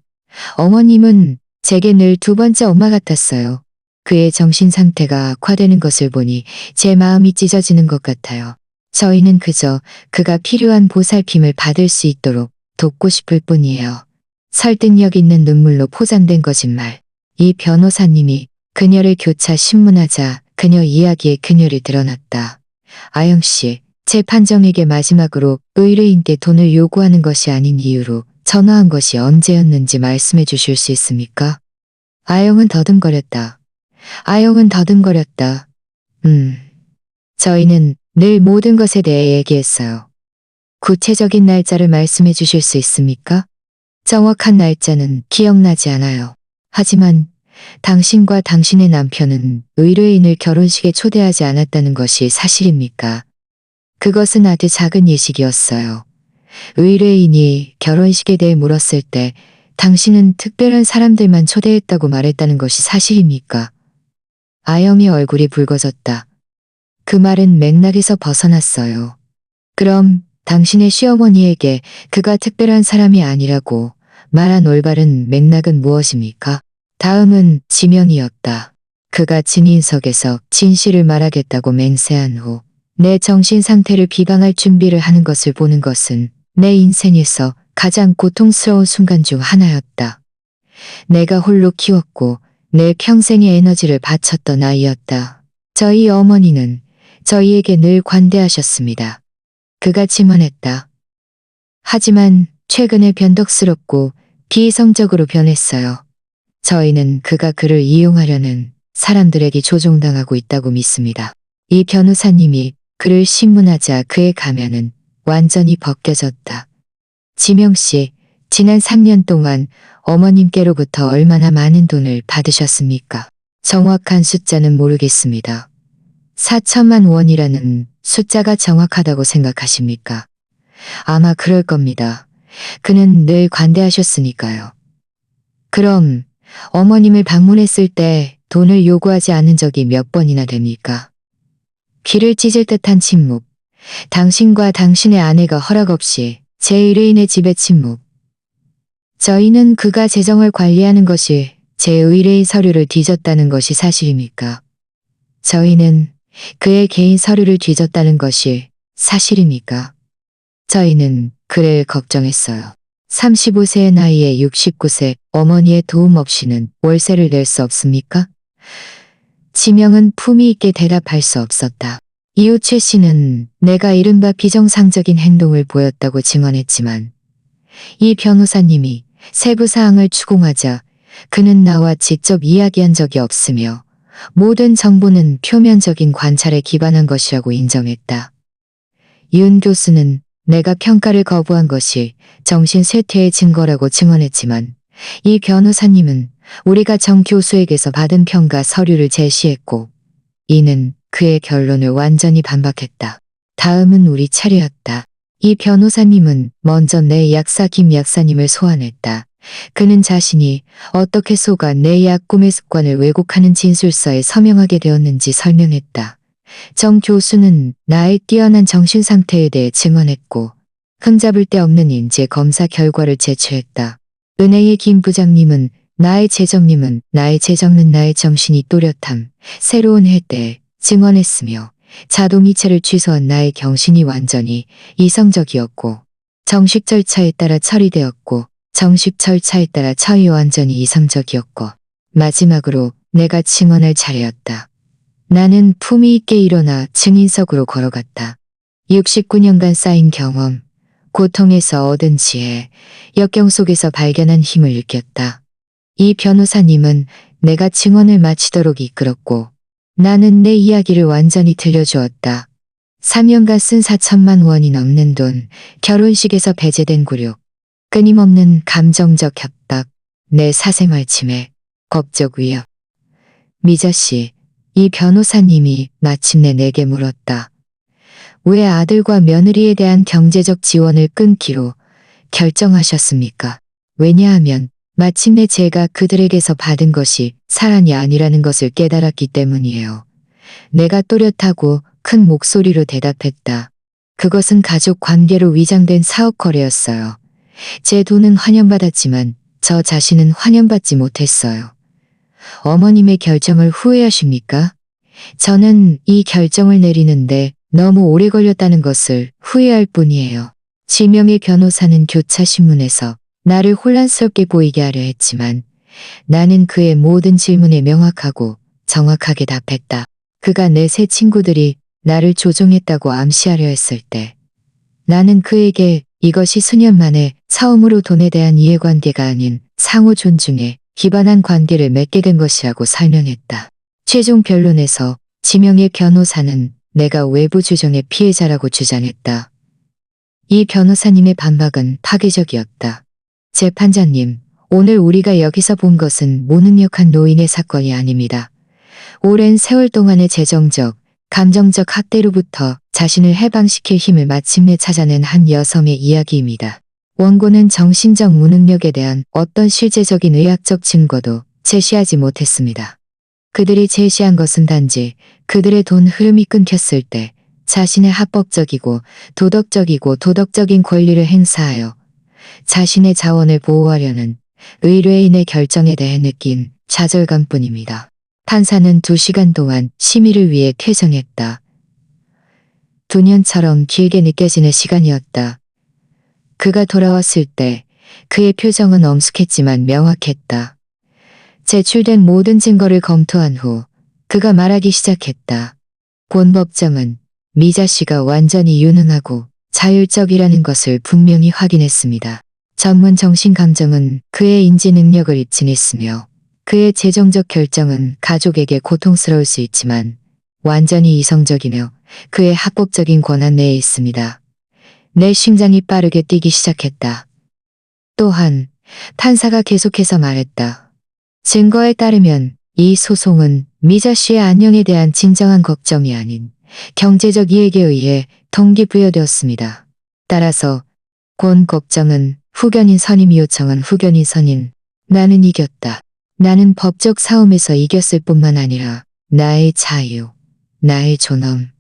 어머님은 제게 늘 두 번째 엄마 같았어요. 그의 정신 상태가 악화되는 것을 보니 제 마음이 찢어지는 것 같아요. 저희는 그저 그가 필요한 보살핌을 받을 수 있도록 돕고 싶을 뿐이에요. 설득력 있는 눈물로 포장된 거짓말. 이 변호사님이 그녀를 교차 신문하자 그녀 이야기에 그녀를 드러났다. 아영 씨, 제 판정에게 마지막으로 의뢰인께 돈을 요구하는 것이 아닌 이유로 전화한 것이 언제였는지 말씀해 주실 수 있습니까? 아영은 더듬거렸다. 저희는 늘 모든 것에 대해 얘기했어요. 구체적인 날짜를 말씀해 주실 수 있습니까? 정확한 날짜는 기억나지 않아요. 하지만 당신과 당신의 남편은 의뢰인을 결혼식에 초대하지 않았다는 것이 사실입니까? 그것은 아주 작은 예식이었어요. 의뢰인이 결혼식에 대해 물었을 때 당신은 특별한 사람들만 초대했다고 말했다는 것이 사실입니까? 아영의 얼굴이 붉어졌다. 그 말은 맥락에서 벗어났어요. 그럼 당신의 시어머니에게 그가 특별한 사람이 아니라고 말한 올바른 맥락은 무엇입니까? 다음은 지명이었다. 그가 증인석에서 진실을 말하겠다고 맹세한 후 내 정신 상태를 비방할 준비를 하는 것을 보는 것은 내 인생에서 가장 고통스러운 순간 중 하나였다. 내가 홀로 키웠고 내 평생의 에너지를 바쳤던 아이였다. 저희 어머니는 저희에게 늘 관대하셨습니다. 그가 증언했다. 하지만 최근에 변덕스럽고 비이성적으로 변했어요. 저희는 그가 그를 이용하려는 사람들에게 조종당하고 있다고 믿습니다. 이 변호사님이 그를 신문하자 그의 가면은 완전히 벗겨졌다. 지명 씨, 지난 3년 동안 어머님께로부터 얼마나 많은 돈을 받으셨습니까? 정확한 숫자는 모르겠습니다. 4천만 원이라는 숫자가 정확하다고 생각하십니까? 아마 그럴 겁니다. 그는 늘 관대하셨으니까요. 그럼 어머님을 방문했을 때 돈을 요구하지 않은 적이 몇 번이나 됩니까? 귀를 찢을 듯한 침묵. 당신과 당신의 아내가 허락 없이 제1의인의 집에 침묵. 저희는 그가 재정을 관리하는 것이 제1의인 서류를 뒤졌다는 것이 사실입니까? 저희는 그의 개인 서류를 뒤졌다는 것이 사실입니까? 저희는 그를 걱정했어요. 35세의 나이에 69세 어머니의 도움 없이는 월세를 낼 수 없습니까? 지명은 품위 있게 대답할 수 없었다. 이후 최 씨는 내가 이른바 비정상적인 행동을 보였다고 증언했지만 이 변호사님이 세부 사항을 추궁하자 그는 나와 직접 이야기한 적이 없으며 모든 정보는 표면적인 관찰에 기반한 것이라고 인정했다. 윤 교수는 내가 평가를 거부한 것이 정신 쇠퇴의 증거라고 증언했지만 이 변호사님은 우리가 정 교수에게서 받은 평가 서류를 제시했고 이는 그의 결론을 완전히 반박했다. 다음은 우리 차례였다. 이 변호사님은 먼저 내 약사 김 약사님을 소환했다. 그는 자신이 어떻게 소가 내 약 구매 습관을 왜곡하는 진술서에 서명하게 되었는지 설명했다. 정 교수는 나의 뛰어난 정신 상태에 대해 증언했고 흠잡을 데 없는 인재 검사 결과를 제출했다. 은혜의 김 부장님은 나의 재정님은 나의 재정은 나의 정신이 또렷함, 새로운 해때 증언했으며 자동이체를 취소한 나의 경신이 완전히 이성적이었고 정식 절차에 따라 처리되었고 정식 절차에 따라 처리 완전히 이성적이었고 마지막으로 내가 증언할 차례였다. 나는 품위 있게 일어나 증인석으로 걸어갔다. 69년간 쌓인 경험, 고통에서 얻은 지혜, 역경 속에서 발견한 힘을 느꼈다. 이 변호사님은 내가 증언을 마치도록 이끌었고 나는 내 이야기를 완전히 들려주었다. 3년간 쓴 4천만 원이 넘는 돈, 결혼식에서 배제된 굴욕, 끊임없는 감정적 협박, 내 사생활 침해, 법적 위협. 미자 씨, 이 변호사님이 마침내 내게 물었다. 왜 아들과 며느리에 대한 경제적 지원을 끊기로 결정하셨습니까? 왜냐하면 마침내 제가 그들에게서 받은 것이 사랑이 아니라는 것을 깨달았기 때문이에요. 내가 또렷하고 큰 목소리로 대답했다. 그것은 가족 관계로 위장된 사업 거래였어요. 제 돈은 환영받았지만 저 자신은 환영받지 못했어요. 어머님의 결정을 후회하십니까? 저는 이 결정을 내리는데 너무 오래 걸렸다는 것을 후회할 뿐이에요. 지명의 변호사는 교차신문에서 나를 혼란스럽게 보이게 하려 했지만 나는 그의 모든 질문에 명확하고 정확하게 답했다. 그가 내 새 친구들이 나를 조종했다고 암시하려 했을 때 나는 그에게 이것이 수년 만에 처음으로 돈에 대한 이해관계가 아닌 상호 존중에 기반한 관계를 맺게 된 것이라고 설명했다. 최종 변론에서 지명의 변호사는 내가 외부 주정의 피해자라고 주장했다. 이 변호사님의 반박은 파괴적이었다. 재판장님, 오늘 우리가 여기서 본 것은 무능력한 노인의 사건이 아닙니다. 오랜 세월 동안의 재정적, 감정적 학대로부터 자신을 해방시킬 힘을 마침내 찾아낸 한 여성의 이야기입니다. 원고는 정신적 무능력에 대한 어떤 실제적인 의학적 증거도 제시하지 못했습니다. 그들이 제시한 것은 단지 그들의 돈 흐름이 끊겼을 때 자신의 합법적이고 도덕적인 권리를 행사하여 자신의 자원을 보호하려는 의뢰인의 결정에 대해 느낀 좌절감뿐입니다. 판사는 2시간 동안 심의를 위해 퇴정했다. 2년처럼 길게 느껴지는 시간이었다. 그가 돌아왔을 때 그의 표정은 엄숙했지만 명확했다. 제출된 모든 증거를 검토한 후 그가 말하기 시작했다. 본 법정은 미자 씨가 완전히 유능하고 자율적이라는 것을 분명히 확인했습니다. 전문 정신감정은 그의 인지 능력을 입증했으며 그의 재정적 결정은 가족에게 고통스러울 수 있지만 완전히 이성적이며 그의 합법적인 권한 내에 있습니다. 내 심장이 빠르게 뛰기 시작했다. 또한 판사가 계속해서 말했다. 증거에 따르면 이 소송은 미자 씨의 안녕에 대한 진정한 걱정이 아닌 경제적 이익에 의해 동기부여되었습니다. 따라서 권 걱정은 후견인 선임이 요청한 후견인 선임. 나는 이겼다. 나는 법적 싸움에서 이겼을 뿐만 아니라 나의 자유, 나의 존엄,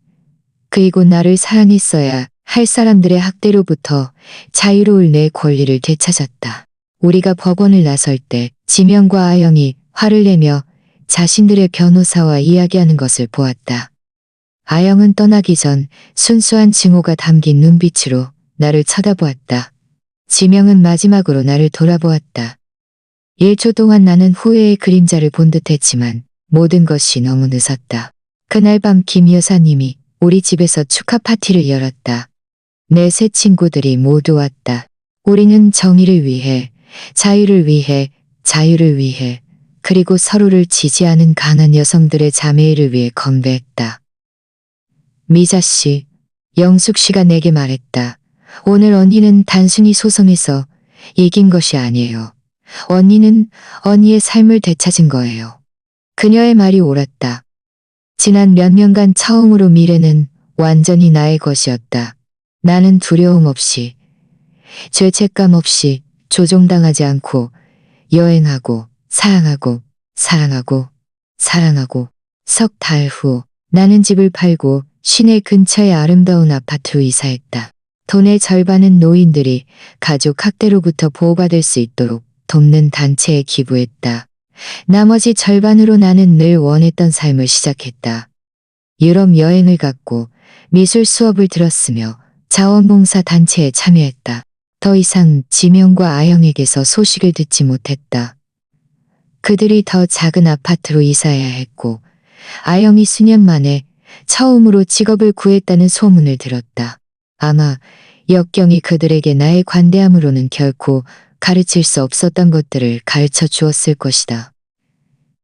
그리고 나를 사랑했어야 할 사람들의 학대로부터 자유로울 내 권리를 되찾았다. 우리가 법원을 나설 때 지명과 아영이 화를 내며 자신들의 변호사와 이야기하는 것을 보았다. 아영은 떠나기 전 순수한 증오가 담긴 눈빛으로 나를 쳐다보았다. 지명은 마지막으로 나를 돌아보았다. 1초 동안 나는 후회의 그림자를 본 듯했지만 모든 것이 너무 늦었다. 그날 밤 김 여사님이 우리 집에서 축하 파티를 열었다. 내 세 친구들이 모두 왔다. 우리는 정의를 위해, 자유를 위해, 자유를 위해, 그리고 서로를 지지하는 강한 여성들의 자매를 위해 건배했다. 미자 씨, 영숙 씨가 내게 말했다. 오늘 언니는 단순히 소송에서 이긴 것이 아니에요. 언니는 언니의 삶을 되찾은 거예요. 그녀의 말이 옳았다. 지난 몇 년간 처음으로 미래는 완전히 나의 것이었다. 나는 두려움 없이, 죄책감 없이 조종당하지 않고 여행하고 사랑하고 사랑하고 사랑하고 석 달 후 나는 집을 팔고 시내 근처의 아름다운 아파트로 이사했다. 돈의 절반은 노인들이 가족 학대로부터 보호받을 수 있도록 돕는 단체에 기부했다. 나머지 절반으로 나는 늘 원했던 삶을 시작했다. 유럽 여행을 갔고 미술 수업을 들었으며 자원봉사 단체에 참여했다. 더 이상 지명과 아영에게서 소식을 듣지 못했다. 그들이 더 작은 아파트로 이사해야 했고 아영이 수년 만에 처음으로 직업을 구했다는 소문을 들었다. 아마 역경이 그들에게 나의 관대함으로는 결코 가르칠 수 없었던 것들을 가르쳐 주었을 것이다.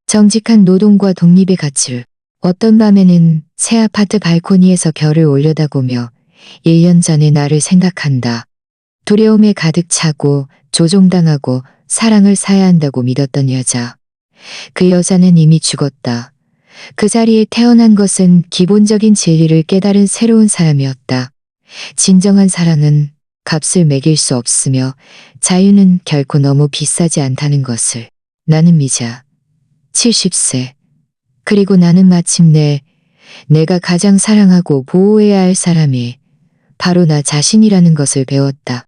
정직한 노동과 독립의 가치를. 어떤 밤에는 새 아파트 발코니에서 별을 올려다보며 1년 전의 나를 생각한다. 두려움에 가득 차고 조종당하고 사랑을 사야 한다고 믿었던 여자. 그 여자는 이미 죽었다. 그 자리에 태어난 것은 기본적인 진리를 깨달은 새로운 사람이었다. 진정한 사랑은 값을 매길 수 없으며 자유는 결코 너무 비싸지 않다는 것을. 나는 미자, 70세. 그리고 나는 마침내 내가 가장 사랑하고 보호해야 할 사람이 바로 나 자신이라는 것을 배웠다.